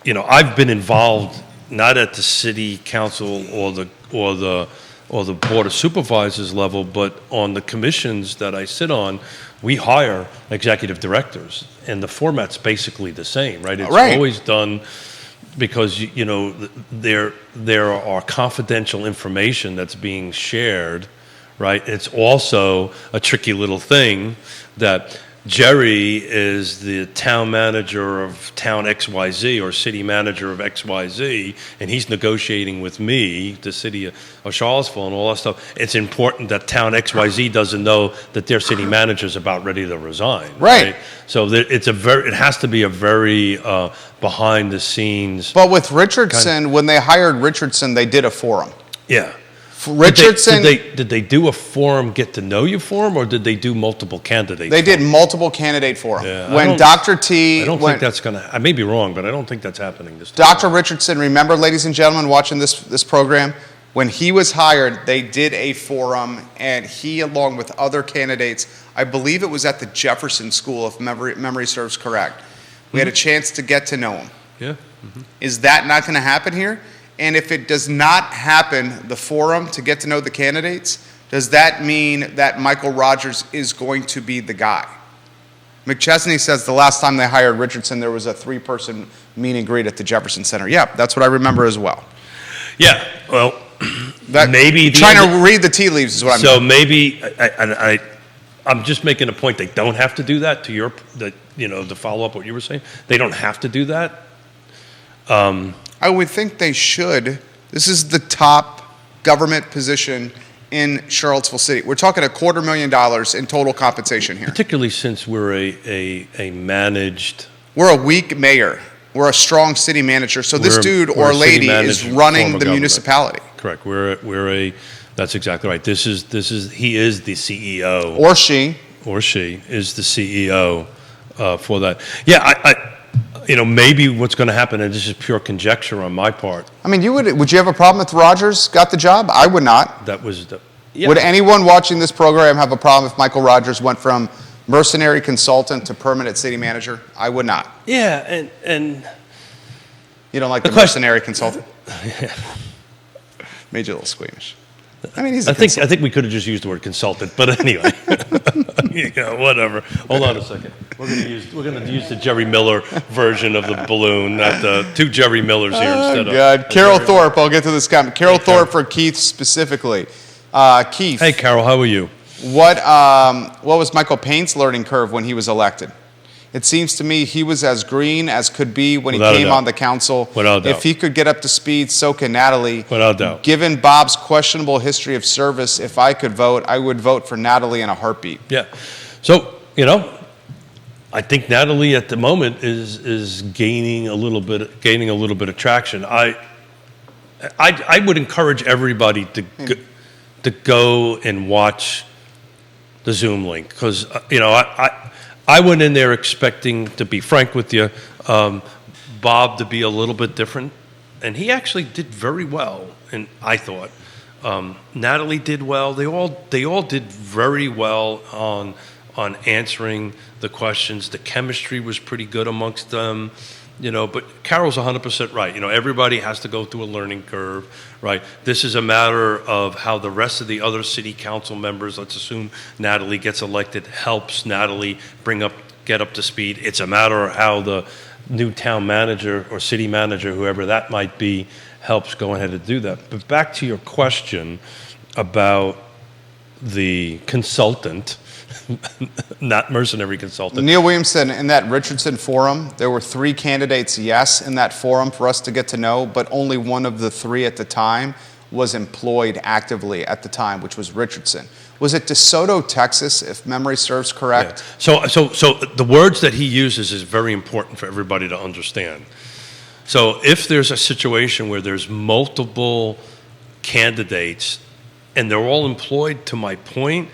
I've been involved not at the city council or the board of supervisors level, but on the commissions that I sit on, we hire executive directors, and the format's basically the same, right? It's always done because there are confidential information that's being shared, right? It's also a tricky little thing that Jerry is the town manager of town XYZ or city manager of XYZ, and he's negotiating with me, the city of Charlottesville, and all that stuff. It's important that town XYZ doesn't know that their city manager's about ready to resign.
Right.
So it has to be a very behind the scenes.
But with Richardson, when they hired Richardson, they did a forum.
Yeah.
Richardson...
Did they do a forum, get to know you forum, or did they do multiple candidates?
They did multiple candidate forum.
Yeah,
when Dr. T...
I don't think that's going to... I may be wrong, but I don't think that's happening this time.
Dr. Richardson, remember, ladies and gentlemen, watching this program, when he was hired, they did a forum, and he, along with other candidates, I believe it was at the Jefferson School, if memory serves correct, we had a chance to get to know him.
Yeah. Mm-hmm.
Is that not going to happen here? And if it does not happen, the forum to get to know the candidates, does that mean that Michael Rogers is going to be the guy? McChesney says the last time they hired Richardson, there was a 3-person meet and greet at the Jefferson Center. Yeah, that's what I remember as well.
Yeah, well,
maybe trying to read the tea leaves is what I'm
So maybe, I'm just making a point, they don't have to do that to follow up what you were saying. They don't have to do that.
I would think they should. This is the top government position in Charlottesville City. We're talking $250,000 in total compensation here.
Particularly since we're a managed...
We're a weak mayor. We're a strong city manager. So this dude or lady is running the municipality.
Correct. That's exactly right. He is the CEO.
Or she.
Or she is the CEO for that. Yeah, maybe what's going to happen, and this is pure conjecture on my part.
I mean, would you have a problem if Rogers got the job? I would not. Would anyone watching this program have a problem if Michael Rogers went from mercenary consultant to permanent city manager? I would not.
Yeah, and
you don't like the mercenary consultant? Made you a little squeamish. I mean, I
think we could have just used the word consultant, but anyway, whatever. Hold on a second. We're going to use the Jerry Miller version of the balloon, not the two Jerry Millers here instead of.
God, Carol Thorpe. I'll get to this comment. Carol Thorpe for Keith specifically. Keith.
Hey, Carol, how are you?
What was Michael Payne's learning curve when he was elected? It seems to me he was as green as could be when he came on the council.
Without a doubt.
If he could get up to speed, so can Natalie.
Without a doubt.
Given Bob's questionable history of service, if I could vote, I would vote for Natalie in a heartbeat.
Yeah. So, I think Natalie at the moment is gaining a little bit of traction. I would encourage everybody to go and watch the Zoom link because I went in there expecting, to be frank with you, Bob to be a little bit different, and he actually did very well. And I thought Natalie did well. They all did very well on answering the questions. The chemistry was pretty good amongst them. But Carol's 100% right. Everybody has to go through a learning curve, right? This is a matter of how the rest of the other city council members, let's assume Natalie gets elected, helps Natalie get up to speed. It's a matter of how the new town manager or city manager, whoever that might be, helps go ahead and do that. But back to your question about the consultant, not mercenary consultant.
Neil Williamson, in that Richardson forum, there were 3 candidates, yes, in that forum for us to get to know, but only one of the 3 at the time was employed actively at the time, which was Richardson. Was it DeSoto, Texas, if memory serves correct?
Yeah. So the words that he uses is very important for everybody to understand. So if there's a situation where there's multiple candidates and they're all employed, to my point,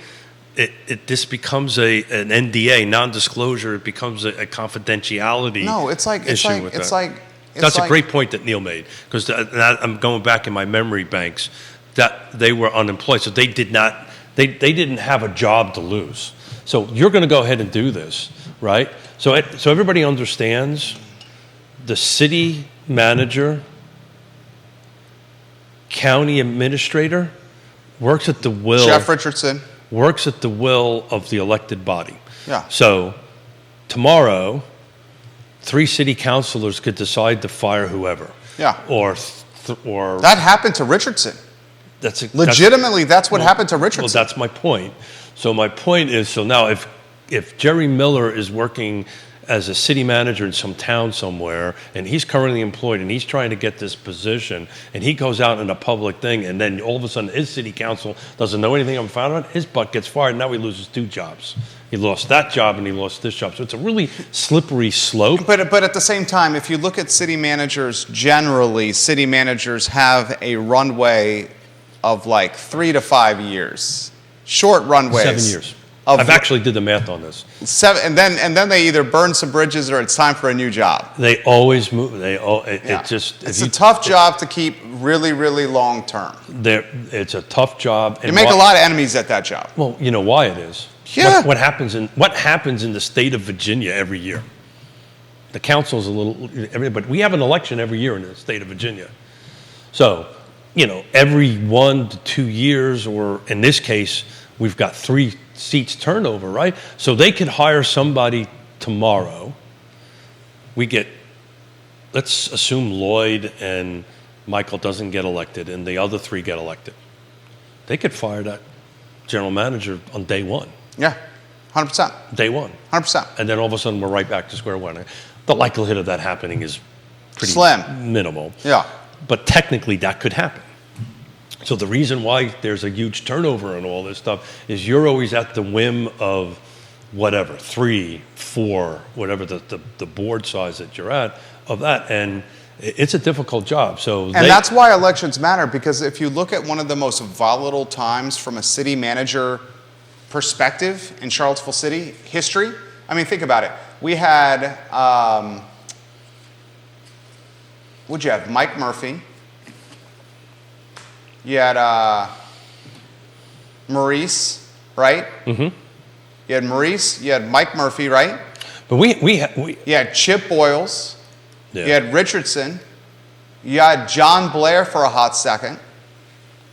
this becomes an NDA, non-disclosure. It becomes a confidentiality.
No, it's like
That's a great point that Neil made, because I'm going back in my memory banks that they were unemployed, so they did not They didn't have a job to lose. So you're going to go ahead and do this, right? So everybody understands the city manager, county administrator works at the will.
Jeff Richardson.
Works at the will of the elected body.
Yeah.
So tomorrow, 3 city councilors could decide to fire whoever.
Yeah.
Or
That happened to Richardson. Legitimately, that's what happened to Richardson.
Well, that's my point. So my point is, so now if Jerry Miller is working as a city manager in some town somewhere, and he's currently employed, and he's trying to get this position, and he goes out in a public thing, and then all of a sudden his city council doesn't know anything about it, his butt gets fired, and now he loses 2 jobs. He lost that job, and he lost this job. So it's a really slippery slope.
But at the same time, if you look at city managers, generally, city managers have a runway of like 3 to 5 years. Short runways.
7 years. I've actually did the math on this.
7, and then they either burn some bridges or it's time for a new job.
They always move.
It's a tough job to keep really, really long term.
It's a tough job.
You make a lot of enemies at that job.
Well, you know why it is.
Yeah.
What happens in the state of Virginia every year? The council's but we have an election every year in the state of Virginia. So, every 1 to 2 years, or in this case, we've got 3 seats turnover, right? So they could hire somebody tomorrow. Let's assume Lloyd and Michael doesn't get elected and the other 3 get elected. They could fire that general manager on day 1.
Yeah, 100%.
Day 1.
100%.
And then all of a sudden we're right back to square one. The likelihood of that happening is pretty
slim.
Minimal.
Yeah.
But technically that could happen. So the reason why there's a huge turnover and all this stuff is you're always at the whim of whatever, 3, 4, whatever the board size that you're at of that. And it's a difficult job. And
that's why elections matter, because if you look at one of the most volatile times from a city manager perspective in Charlottesville City history, I mean, think about it. We had, what'd you have? Mike Murphy. You had Maurice, right? Mm-hmm. You had Maurice. You had Mike Murphy, right?
But
you had Chip Boyles.
Yeah.
You had Richardson. You had John Blair for a hot second.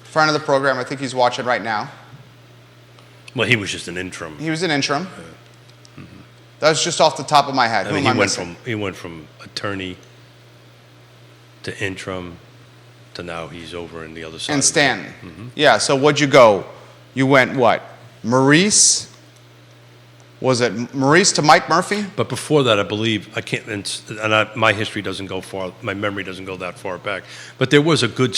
Friend of the program. I think he's watching right now.
Well, he was just an interim.
He was an interim. Yeah. Mm-hmm. That was just off the top of my head.
He went from attorney to interim. So now he's over in the other side.
And Stanley. Mm-hmm. Yeah, so what'd you go? You went what? Maurice? Was it Maurice to Mike Murphy?
But before that, I believe, my history doesn't go far, my memory doesn't go that far back. But there was a good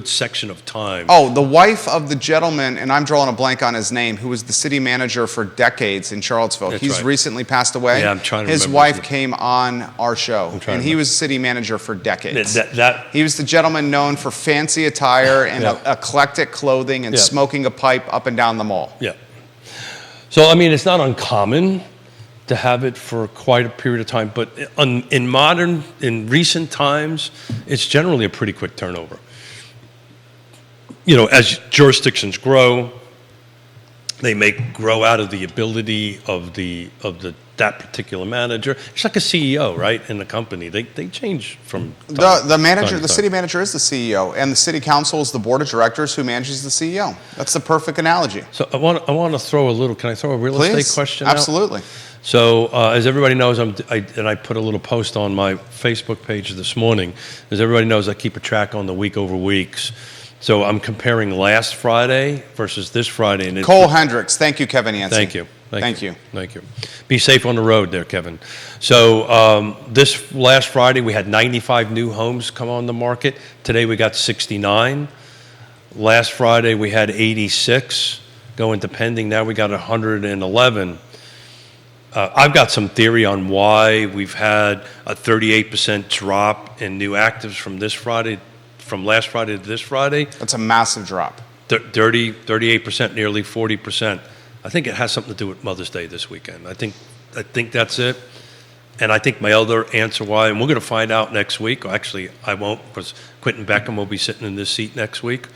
section of time.
Oh, the wife of the gentleman, and I'm drawing a blank on his name, who was the city manager for decades in Charlottesville. He's recently passed away.
Yeah, I'm trying to remember.
His wife came on our show, and he was city manager for decades. He was the gentleman known for fancy attire and eclectic clothing and smoking a pipe up and down the mall.
Yeah. So, I mean, it's not uncommon to have it for quite a period of time, but in recent times, it's generally a pretty quick turnover. As jurisdictions grow, they may grow out of the ability of that particular manager. It's like a CEO, right? In the company, they change from
the manager. The city manager is the CEO, and the city council is the board of directors who manages the CEO. That's the perfect analogy.
So I want to throw a little. Can I throw a real estate question out?
Absolutely.
So as everybody knows, I put a little post on my Facebook page this morning. As everybody knows, I keep a track on the week over weeks. So I'm comparing last Friday versus this Friday. And
Cole Hendricks. Thank you, Kevin Yancey.
Thank you. Thank you. Be safe on the road there, Kevin. So this last Friday, we had 95 new homes come on the market. Today, we got 69. Last Friday, we had 86 go into pending. Now we got 111. I've got some theory on why we've had a 38% drop in new actives from last Friday to this Friday.
That's a massive drop.
38%, nearly 40%. I think it has something to do with Mother's Day this weekend. I think that's it. And I think my other answer why, and we're going to find out next week. Actually, I won't, because Quentin Beckham will be sitting in this seat next week.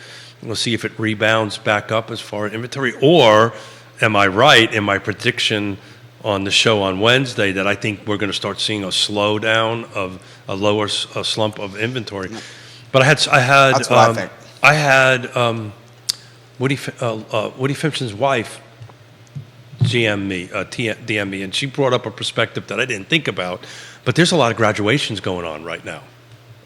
We'll see if it rebounds back up as far as inventory, or am I right in my prediction on the show on Wednesday that I think we're going to start seeing a slowdown of a lower a slump of inventory. But I had
That's what I think.
I had Woody Finch's wife DM me, and she brought up a perspective that I didn't think about. But there's a lot of graduations going on right now.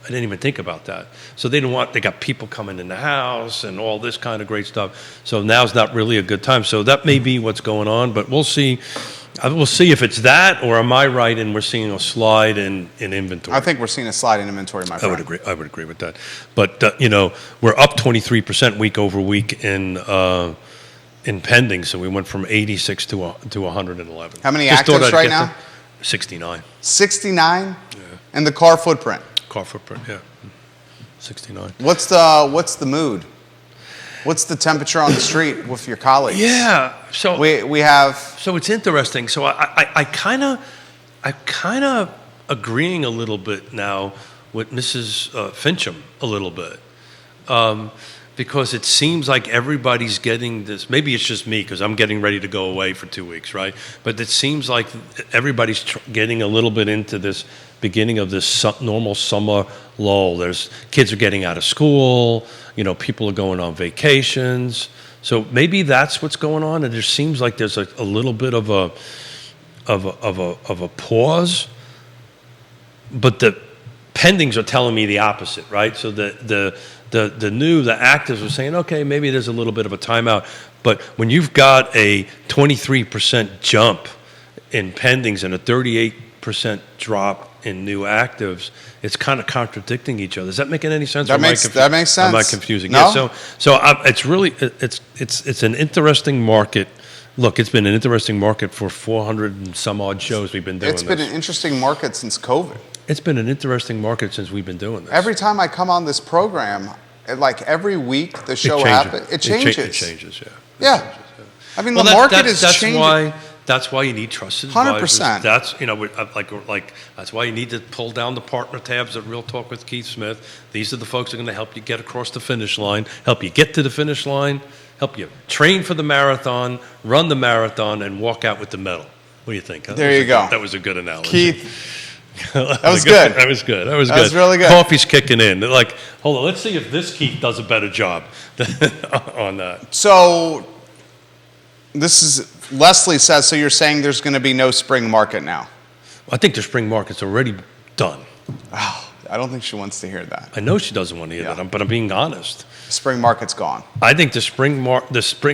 I didn't even think about that. So they got people coming in the house and all this kind of great stuff. So now's not really a good time. So that may be what's going on, but we'll see. We'll see if it's that, or am I right and we're seeing a slide in inventory?
I think we're seeing a slide in inventory, my friend.
I would agree with that. But we're up 23% week over week in pending. So we went from 86 to 111.
How many
Just thought
actives
I'd
right
get
now?
there. 69.
69?
Yeah.
And the car footprint?
Car footprint, yeah. 69.
What's the mood? What's the temperature on the street with your colleagues?
Yeah. So
we have.
So it's interesting. So I kind of agreeing a little bit now with Mrs. Fincham a little bit, because it seems like everybody's getting this. Maybe it's just me because I'm getting ready to go away for 2 weeks, right? But it seems like everybody's getting a little bit into this beginning of this normal summer lull. There's kids are getting out of school. People are going on vacations. So maybe that's what's going on. And there seems like there's a little bit of a pause. But the pendings are telling me the opposite, right? So the actives are saying, okay, maybe there's a little bit of a timeout. But when you've got a 23% jump in pendings and a 38% drop in new actives, it's kind of contradicting each other. Is that making any sense?
That makes sense.
Am I confusing?
No.
Yeah, it's really it's an interesting market. Look, it's been an interesting market for 400 and some odd shows we've been doing.
It's been an interesting market since COVID.
It's been an interesting market since we've been doing this.
Every time I come on this program, like every week the show happens. It changes.
It changes, yeah.
Yeah. I mean, the market is changing.
That's why you need trusted advisors.
100%.
That's that's why you need to pull down the partner tabs at Real Talk with Keith Smith. These are the folks who are going to help you get across the finish line, help you get to the finish line, help you train for the marathon, run the marathon, and walk out with the medal. What do you think?
There you go.
That was a good analogy.
Keith, that was good.
That was good. That was
really good.
Coffee's kicking in. They're like, hold on, let's see if this Keith does a better job on that.
So this is Leslie says. So you're saying there's going to be no spring market now?
I think the spring market's already done.
Oh, I don't think she wants to hear that.
I know she doesn't want to hear that, but I'm being honest.
Spring market's gone.
I think the spring,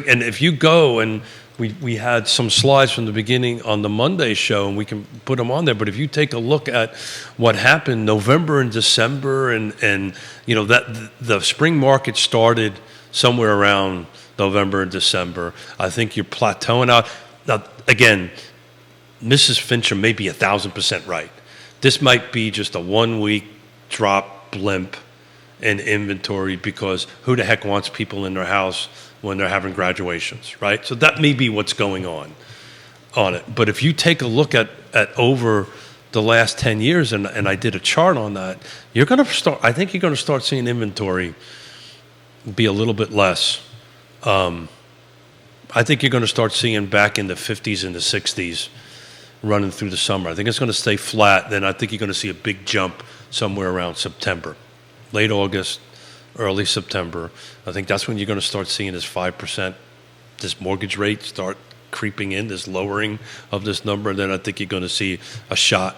and if you go and we had some slides from the beginning on the Monday show, and we can put them on there. But if you take a look at what happened November and December, and that the spring market started somewhere around November and December. I think you're plateauing out. Now, again, Mrs. Fincham may be 1,000% right. This might be just a 1 week drop blimp in inventory, because who the heck wants people in their house when they're having graduations, right? So that may be what's going on it. But if you take a look at over the last 10 years, and I did a chart on that, I think you're going to start seeing inventory be a little bit less. I think you're going to start seeing back in the 50s and the 60s running through the summer. I think it's going to stay flat. Then I think you're going to see a big jump somewhere around September, late August, early September. I think that's when you're going to start seeing this 5%, this mortgage rate start creeping in, this lowering of this number. And then I think you're going to see a shot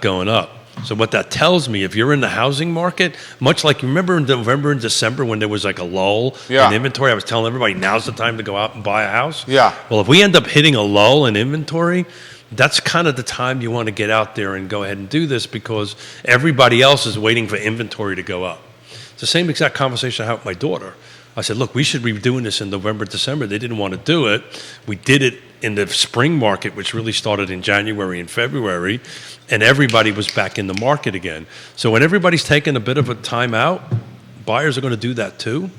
going up. So what that tells me, if you're in the housing market, much like you remember in November and December when there was like a lull in inventory, I was telling everybody now's the time to go out and buy a house.
Yeah.
Well, if we end up hitting a lull in inventory, that's kind of the time you want to get out there and go ahead and do this, because everybody else is waiting for inventory to go up. It's the same exact conversation I had with my daughter. I said, look, we should be doing this in November, December. They didn't want to do it. We did it in the spring market, which really started in January and February, and everybody was back in the market again. So when everybody's taking a bit of a time out, buyers are going to do that too.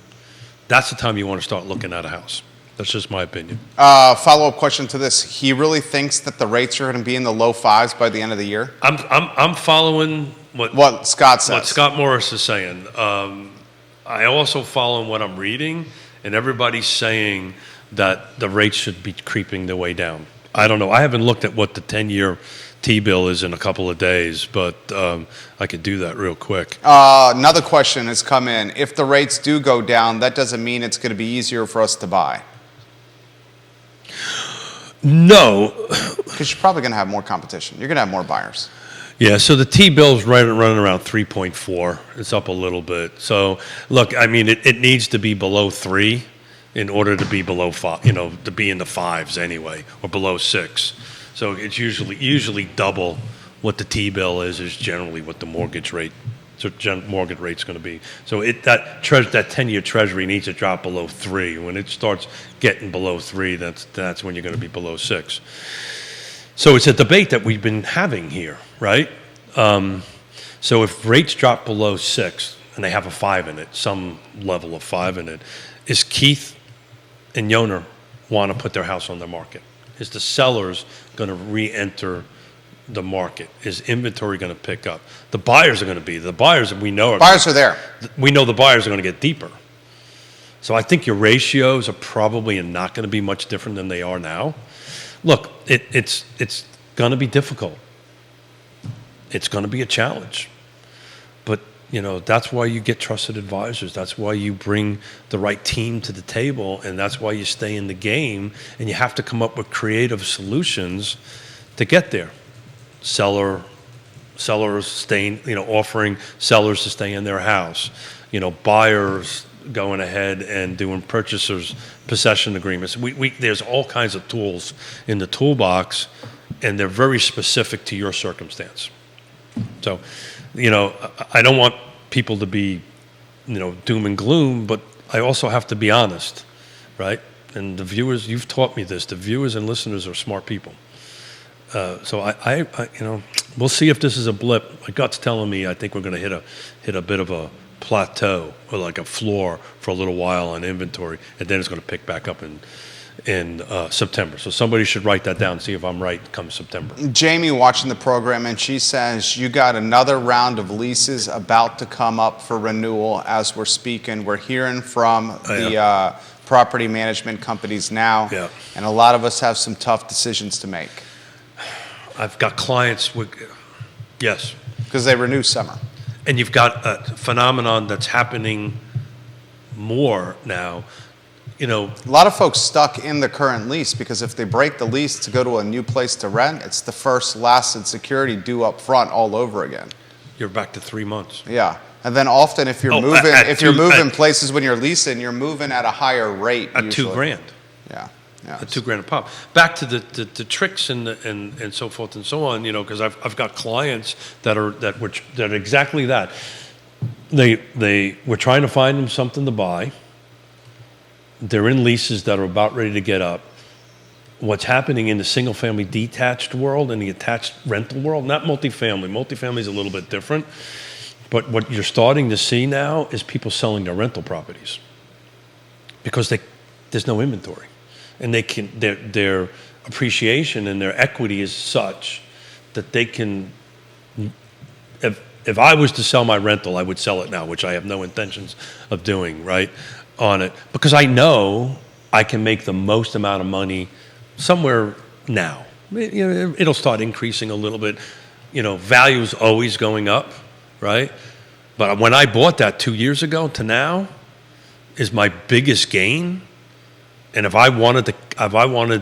That's the time you want to start looking at a house. That's just my opinion.
Follow-up question to this. He really thinks that the rates are going to be in the low fives by the end of the year?
I'm following what
Scott says.
What Scott Morris is saying. I also follow what I'm reading, and everybody's saying that the rates should be creeping their way down. I don't know. I haven't looked at what the 10-year T-bill is in a couple of days, but I could do that real quick.
Another question has come in. If the rates do go down, that doesn't mean it's going to be easier for us to buy.
No.
Because you're probably going to have more competition. You're going to have more buyers.
Yeah, so the T-bill's running around 3.4. It's up a little bit. So, look, I mean, it needs to be below 3 in order to be below 5, to be in the 5s anyway, or below 6. So it's usually double what the T-bill is generally what the mortgage rate's going to be. So that 10-year Treasury needs to drop below 3. When it starts getting below 3, that's when you're going to be below 6. So it's a debate that we've been having here, right? So if rates drop below 6 and they have a 5 in it, some level of 5 in it, is Keith and Yonna want to put their house on the market? Is the sellers going to re-enter the market? Is inventory going to pick up? The buyers are going to be. The buyers we know
Buyers are there.
We know the buyers are going to get deeper. So I think your ratios are probably not going to be much different than they are now. Look, it's going to be difficult. It's going to be a challenge. But, that's why you get trusted advisors. That's why you bring the right team to the table, and that's why you stay in the game, and you have to come up with creative solutions to get there. Sellers staying, offering sellers to stay in their house. Buyers going ahead and doing purchasers possession agreements. There's all kinds of tools in the toolbox, and they're very specific to your circumstance. So, I don't want people to be, doom and gloom, but I also have to be honest, right? And the viewers, you've taught me this. The viewers and listeners are smart people. So I we'll see if this is a blip. My gut's telling me I think we're going to hit a bit of a plateau or like a floor for a little while on inventory, and then it's going to pick back up in September. So somebody should write that down and see if I'm right come September.
Jamie watching the program, and she says you got another round of leases about to come up for renewal as we're speaking. We're hearing from the property management companies now, and a lot of us have some tough decisions to make.
I've got clients with, yes.
Because they renew summer.
And you've got a phenomenon that's happening more now. A
lot of folks stuck in the current lease because if they break the lease to go to a new place to rent, it's the first, last, and security due up front all over again.
You're back to 3 months.
Yeah. And then often if you're moving places when you're leasing, you're moving at a higher rate.
At
usually.
$2,000.
Yeah.
At $2,000 a pop. Back to the tricks and so forth and so on, because I've got clients that are exactly that. We're trying to find them something to buy. They're in leases that are about ready to get up. What's happening in the single-family detached world and the attached rental world, not multifamily. Multifamily is a little bit different. But what you're starting to see now is people selling their rental properties because there's no inventory. And their appreciation and their equity is such that they can, if I was to sell my rental, I would sell it now, which I have no intentions of doing, right, on it. Because I know I can make the most amount of money somewhere now. It'll start increasing a little bit. Value's always going up, right? But when I bought that 2 years ago to now is my biggest gain. And if I wanted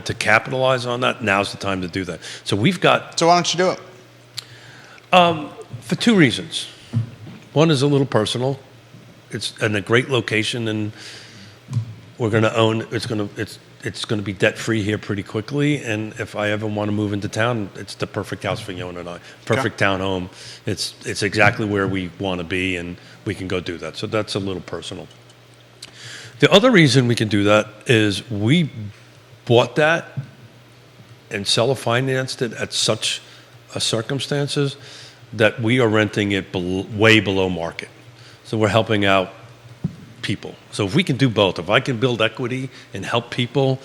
to capitalize on that, now's the time to do that. So we've got.
So why don't you do it?
For 2 reasons. One is a little personal. It's in a great location, and we're going to own. It's going to be debt free here pretty quickly. And if I ever want to move into town, it's the perfect house for Yonna and I. Perfect town home. It's exactly where we want to be, and we can go do that. So that's a little personal. The other reason we can do that is we bought that and seller financed it at such circumstances that we are renting it way below market. So we're helping out people. So if we can do both, if I can build equity and help people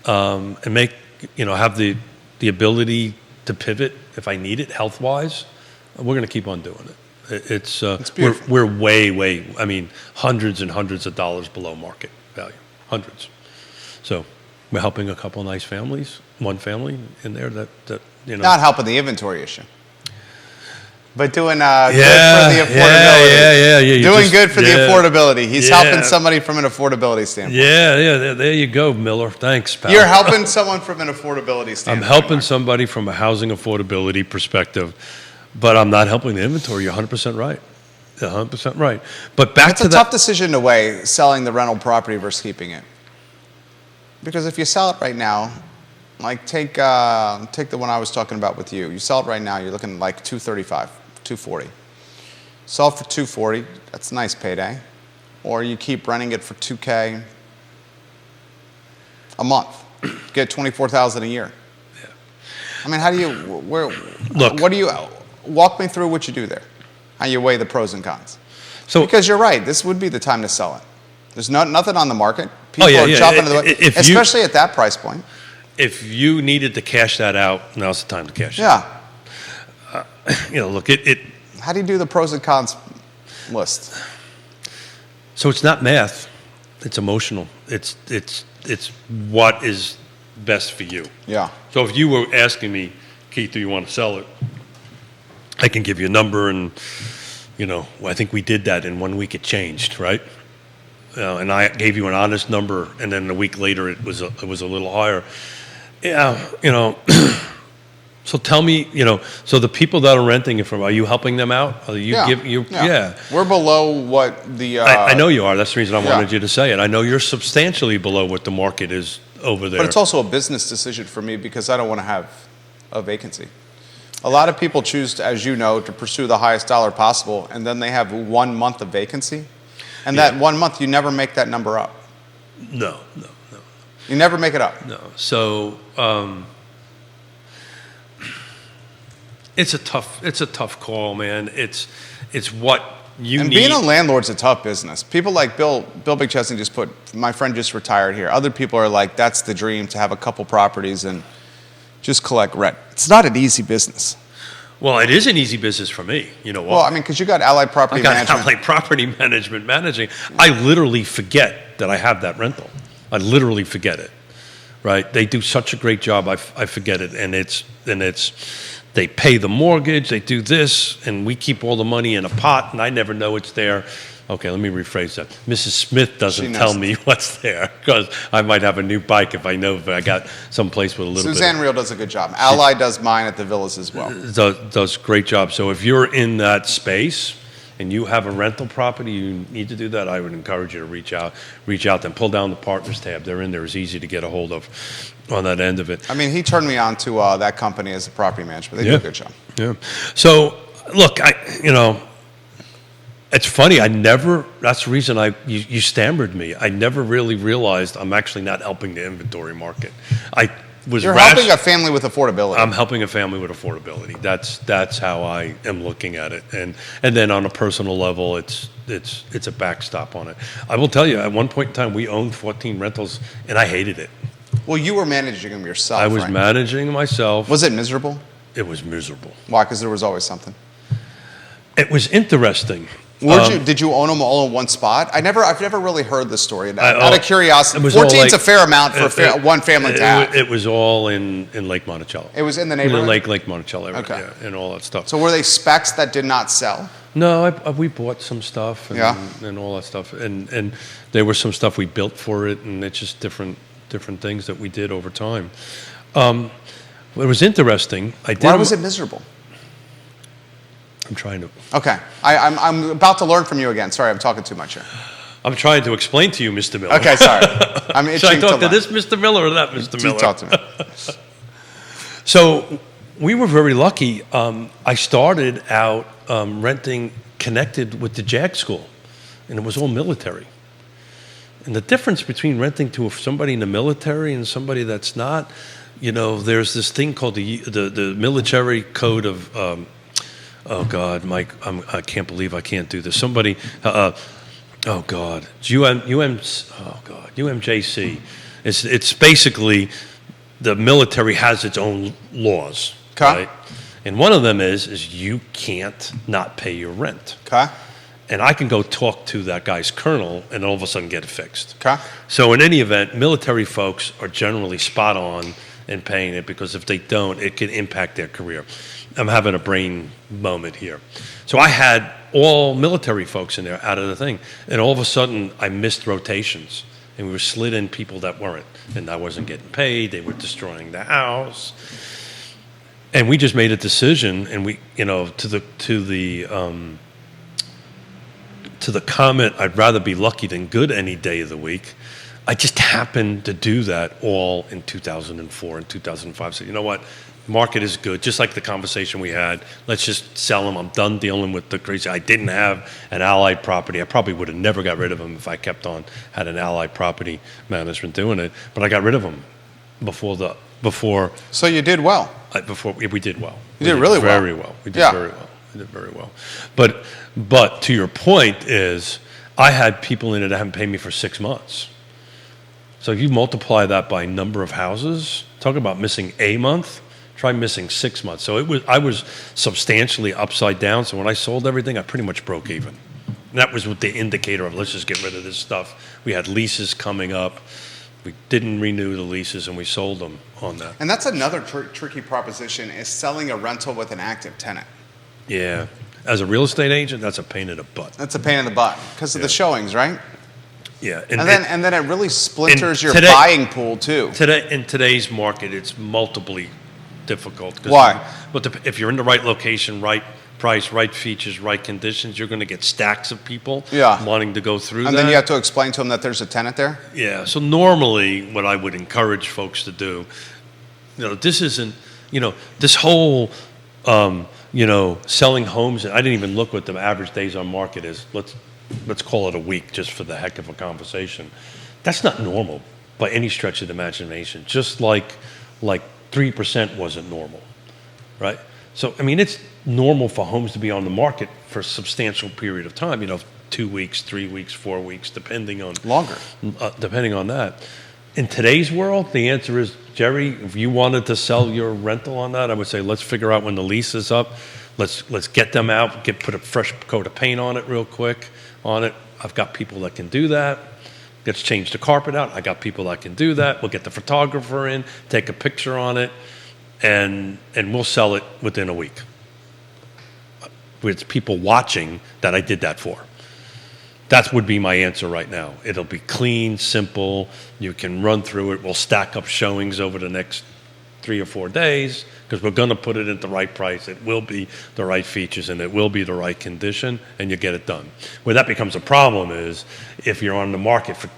and make, have the ability to pivot if I need it health-wise, we're going to keep on doing it. It's
beautiful.
we're way, I mean, hundreds and hundreds of dollars below market value, hundreds. So we're helping a couple of nice families, one family in there that you know.
Not helping the inventory issue, but doing good for the affordability.
Yeah.
Doing good for the affordability. He's helping somebody from an affordability standpoint.
Yeah. There you go, Miller. Thanks, pal.
You're helping someone from an affordability standpoint.
I'm helping somebody from a housing affordability perspective, but I'm not helping the inventory. You're 100% right. 100% right. But back
It's
to
a
that.
tough decision to weigh, selling the rental property versus keeping it. Because if you sell it right now, like take the one I was talking about with you. You sell it right now, you're looking like $235, $240. Sell it for $240, that's a nice payday. Or you keep renting it for $2K a month. Get $24,000 a year.
Yeah.
I mean, how do you
Look.
what do you walk me through what you do there? How you weigh the pros and cons?
So
Because you're right, this would be the time to sell it. There's nothing on the market. People
yeah,
are
yeah.
jumping to the
If you-
especially at that price point.
if you needed to cash that out, now's the time to cash it.
Yeah.
You know, look, it.
How do you do the pros and cons list?
So it's not math; it's emotional. It's what is best for you.
Yeah.
So if you were asking me, Keith, do you want to sell it? I can give you a number, and you know, I think we did that in 1 week. It changed, right? And I gave you an honest number, and then a week later it was a little higher. Yeah, you know. So tell me, you know, so the people that are renting it from, are you helping them out? Are you yeah.
We're below what the.
I know you are. That's the reason I
Yeah.
wanted you to say it. I know you're substantially below what the market is over there.
But it's also a business decision for me because I don't want to have a vacancy. A lot of people choose, as you know, to pursue the highest dollar possible, and then they have 1 month of vacancy, and
Yeah.
that 1 month you never make that number up.
No.
You never make it up.
No. So it's a tough call, man. It's what you
And
need.
being a landlord's a tough business. People like Bill Big Chesney just put, my friend just retired here. Other people are like, that's the dream, to have a couple properties and just collect rent. It's not an easy business.
Well, it is an easy business for me. You know what?
Well, I mean, because you got Allied Property
I got
Management.
like property management managing. I literally forget that I have that rental. I literally forget it. Right? They do such a great job. I forget it, and it's they pay the mortgage. They do this, and we keep all the money in a pot, and I never know it's there. Okay, let me rephrase that. Mrs. Smith doesn't tell me what's there because I might have a new bike if I know if I got someplace with a little
Suzanne
bit.
Reel does a good job. Allied does mine at the villas as well.
Does great job. So if you're in that space and you have a rental property, you need to do that. I would encourage you to reach out and pull down the partners tab. They're in there. It's easy to get a hold of on that end of it.
I mean, he turned me on to that company as a property manager. They do a good job.
Yeah. So look, it's funny. That's the reason you stammered me. I never really realized I'm actually not helping the inventory market.
You're helping a family with affordability.
I'm helping a family with affordability. That's how I am looking at it. And then on a personal level, it's a backstop on it. I will tell you, at one point in time, we owned 14 rentals, and I hated it.
Well, you were managing them yourself,
I was
right?
managing myself.
Was it miserable?
It was miserable.
Why? Because there was always something.
It was interesting.
Did you own them all in one spot? I've never really heard this story. Out of
It
curiosity,
was all
14's
like-
a fair amount for one family to have.
It was all in Lake Monticello.
It was in the neighborhood?
Lake Monticello area,
Okay.
yeah, and all that stuff.
So were they specs that did not sell?
No, we bought some stuff and,
Yeah.
and all that stuff, and there was some stuff we built for it, and it's just different things that we did over time. It was interesting.
Why was it miserable?
I'm trying to.
Okay, I'm about to learn from you again. Sorry, I'm talking too much here.
I'm trying to explain to you, Mr. Miller.
Okay, sorry. I'm
Should
itching
I talk to
learn.
this Mr. Miller or that Mr. Miller?
You talk to me.
So we were very lucky. I started out renting connected with the JAG school, and it was all military. And the difference between renting to somebody in the military and somebody that's not, there's this thing called the military code of, oh God, Mike, I can't believe I can't do this. Somebody, oh God, it's UMJC. It's basically the military has its own laws,
Okay.
right? And one of them is you can't not pay your rent.
Okay.
And I can go talk to that guy's colonel and all of a sudden get it fixed.
Okay.
So in any event, military folks are generally spot on in paying it, because if they don't, it can impact their career. I'm having a brain moment here. So I had all military folks in there out of the thing. And all of a sudden, I missed rotations. And we were slid in people that weren't. And I wasn't getting paid. They were destroying the house. And we just made a decision, and we, to the comment, I'd rather be lucky than good any day of the week. I just happened to do that all in 2004 and 2005. So you know what? Market is good. Just like the conversation we had, let's just sell them. I'm done dealing with the crazy. I didn't have an Allied property. I probably would have never got rid of them if I kept on, had an Allied property management doing it. But I got rid of them before.
So you did well.
We did well.
You did really well.
Very well. We did very well. We did very well. But to your point is, I had people in it that haven't paid me for 6 months. So if you multiply that by number of houses, talk about missing a month, try missing 6 months. So I was substantially upside down. So when I sold everything, I pretty much broke even. And that was with the indicator of, let's just get rid of this stuff. We had leases coming up. We didn't renew the leases, and we sold them on that.
And that's another tricky proposition, is selling a rental with an active tenant.
Yeah. As a real estate agent, that's a pain in the butt.
That's a pain in the butt because of the showings, right?
Yeah.
And then it really splinters your buying pool too.
In today's market, it's multiply difficult.
Why?
If you're in the right location, right price, right features, right conditions, you're going to get stacks of people wanting to go through that.
And then you have to explain to them that there's a tenant there?
Yeah. So normally what I would encourage folks to do, this isn't, this whole, selling homes, I didn't even look what the average days on market is. Let's call it a week just for the heck of a conversation. That's not normal by any stretch of the imagination, just like 3% wasn't normal, right? So, it's normal for homes to be on the market for a substantial period of time, 2 weeks, 3 weeks, 4 weeks, depending on...
Longer.
Depending on that. In today's world, the answer is, Jerry, if you wanted to sell your rental on that, I would say let's figure out when the lease is up. Let's get them out, put a fresh coat of paint on it real quick on it. I've got people that can do that. Let's change the carpet out. I got people that can do that. We'll get the photographer in, take a picture on it, and we'll sell it within a week. With people watching that I did that for. That would be my answer right now. It'll be clean, simple. You can run through it. We'll stack up showings over the next 3 or 4 days because we're going to put it at the right price. It will be the right features and it will be the right condition, and you get it done. Where that becomes a problem is if you're on the market for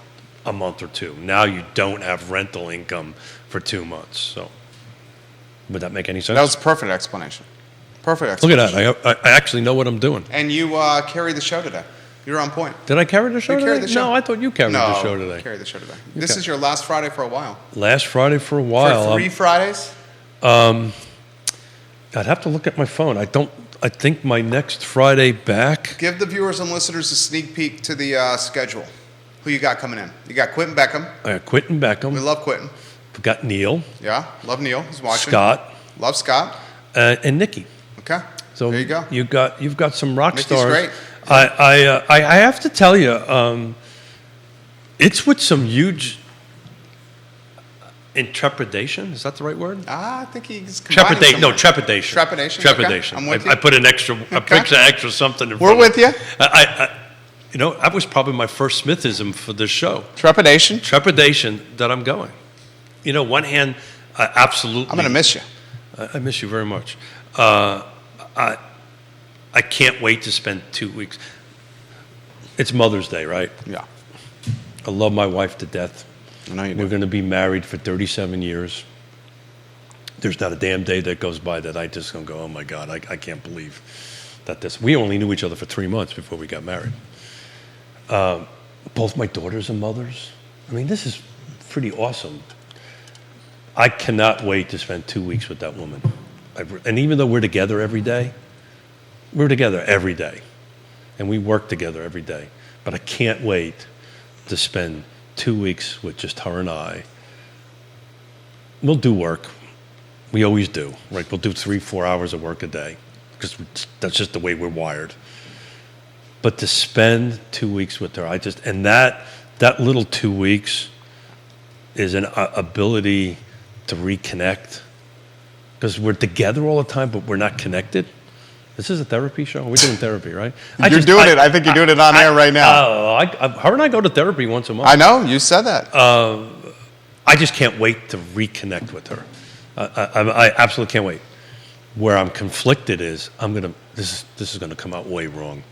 a month or two. Now you don't have rental income for 2 months. So would that make any sense?
That was a perfect explanation. Perfect
Look
explanation.
at that. I actually know what I'm doing.
And you carried the show today. You're on point.
Did I carry the show today?
Carried the show.
No, I thought you carried the show today.
No, carried the show today. This is your last Friday for a while.
Last Friday for a while.
For 3 Fridays?
I'd have to look at my phone. I think my next Friday back.
Give the viewers and listeners a sneak peek to the schedule. Who you got coming in? You got Quentin Beckham.
I got Quentin Beckham.
We love Quentin.
We got Neil.
Yeah, love Neil. He's watching.
Scott.
Love Scott.
And Nikki.
Okay.
So
there you go.
You've got some rock
Nikki's
stars.
great.
I have to tell you, it's with some huge intrepidation. Is that the right word?
I think he's
Trepidation. No, trepidation.
Trepidation.
Trepidation.
Okay. I'm with you.
I put an extra something in front.
We're with you.
That was probably my first Smithism for this show.
Trepidation.
Trepidation that I'm going. One hand, absolutely.
I'm going to miss you.
I miss you very much. I can't wait to spend 2 weeks. It's Mother's Day, right?
Yeah.
I love my wife to death.
I know you do.
We're going to be married for 37 years. There's not a damn day that goes by that I just don't go, oh my God, I can't believe that this. We only knew each other for 3 months before we got married. Both my daughters are mothers. This is pretty awesome. I cannot wait to spend 2 weeks with that woman. And even though we're together every day, and we work together every day, but I can't wait to spend 2 weeks with just her and I. We'll do work, We always do. Right? We'll do 3-4 hours of work a day because that's just the way we're wired. But to spend 2 weeks with her, and that little 2 weeks is an ability to reconnect because we're together all the time, but we're not connected. This is a therapy show. We're doing therapy, right?
You're doing it. I think you're doing it on air right now.
Her and I go to therapy once a month.
I know. You said that.
I just can't wait to reconnect with her. I absolutely can't wait. Where I'm conflicted is this is gonna come out way wrong.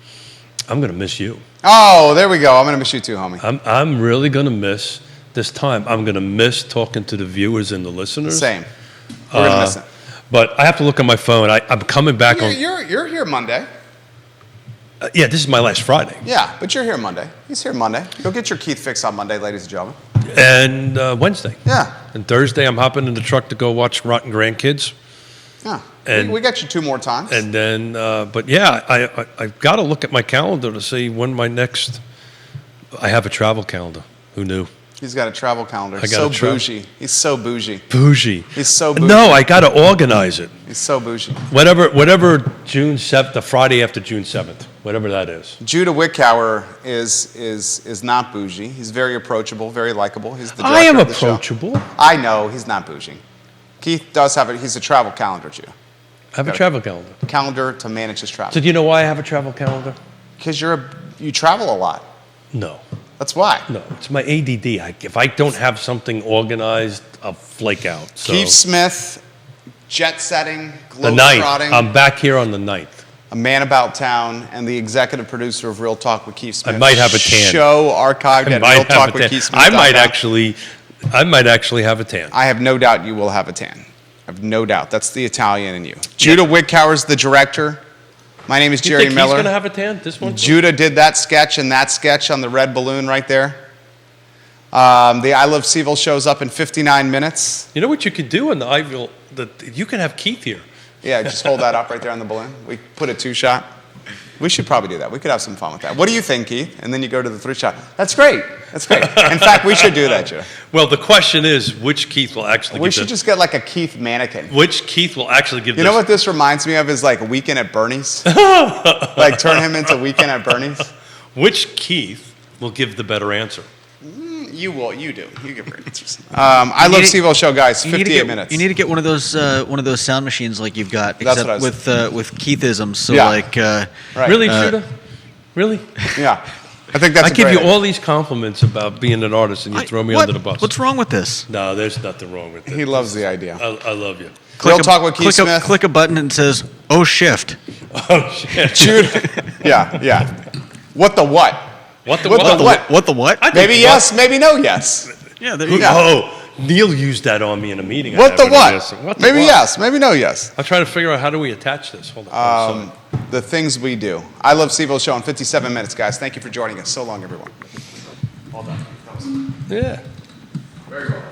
I'm gonna miss you.
Oh, there we go. I'm gonna miss you too, homie.
I'm really gonna miss this time. I'm gonna miss talking to the viewers and the listeners.
Same. We're gonna miss it.
But I have to look at my phone. I'm coming back
You're here Monday.
Yeah, this is my last Friday.
Yeah, but you're here Monday. He's here Monday. Go get your Keith fix on Monday, ladies and gentlemen.
And Wednesday.
Yeah.
And Thursday, I'm hopping in the truck to go watch Rotten Grandkids.
Yeah.
And
we got you 2 more times.
And then, but yeah, I've got to look at my calendar to see when my next. I have a travel calendar. Who knew?
He's got a travel calendar.
I got
bougie. He's so bougie.
Bougie.
He's so bougie.
No, I got to organize it.
He's so bougie.
Whatever June 7th, the Friday after June 7th, whatever that is.
Judah Wickower is not bougie. He's very approachable, very likable. He's the director
I am
of the show.
approachable.
I know he's not bougie. Keith does have he's a travel calendar, Jew.
I have a travel calendar.
Calendar to manage his travel.
So do you know why I have a travel calendar?
Because you travel a lot.
No.
That's why.
No, it's my ADD. If I don't have something organized, I'll flake out. So
Keith Smith, jet setting,
the 9th.
globetrotting,
I'm back here on the 9th.
a man about town, and the executive producer of Real Talk with Keith Smith.
I might have a tan.
Show archived at Real Talk with Keith Smith.
I might actually have a tan.
I have no doubt you will have a tan. I have no doubt. That's the Italian in you. Judah Wickower's the director. My name is Jerry
you think
Miller.
He's going to have a tan this one?
Judah did that sketch and that sketch on the red balloon right there. The I Love CVille shows up in 59 minutes.
You know what you could do in the Iville? You can have Keith here.
Yeah, just hold that up right there on the balloon. We put a 2-shot. We should probably do that. We could have some fun with that. What do you think, Keith? And then you go to the 3-shot. That's great. That's great. In fact, we should do that, Judah.
Well, the question is, which Keith will actually
We should just get like a Keith mannequin.
Which Keith will actually give
You know what this reminds me of is like Weekend at Bernie's? Like turn him into Weekend at Bernie's?
Which Keith will give the better answer?
You will. You do. You give great answers. I Love CVille show, guys. 58 minutes.
You need to get one of those sound machines like you've got,
That's
except with Keithisms. So
Yeah.
like,
Right.
Really, Judah? Really?
Yeah. I think that's
I
a
give
great
you
idea.
all these compliments about being an artist, and you throw me under the bus.
What's wrong with this?
No, there's nothing wrong with it.
He loves the idea.
I love you.
Real Talk with Keith Smith.
Click a button and it says, "Oh, shift."
Oh shit!
Judah. Yeah. What the what?
What the
What
what?
the what?
What the what?
I think
Maybe
what-
yes, maybe no yes.
Yeah, there you go.
Yeah.
Oh, Neil used that on me in a meeting.
What the
I had
what?
with this. The
Maybe
what?
yes, maybe no yes.
I'm trying to figure out how do we attach this. Hold on.
The things we do. I Love CVille show in 57 minutes, guys. Thank you for joining us. So long, everyone. All done.
Yeah.
Very well.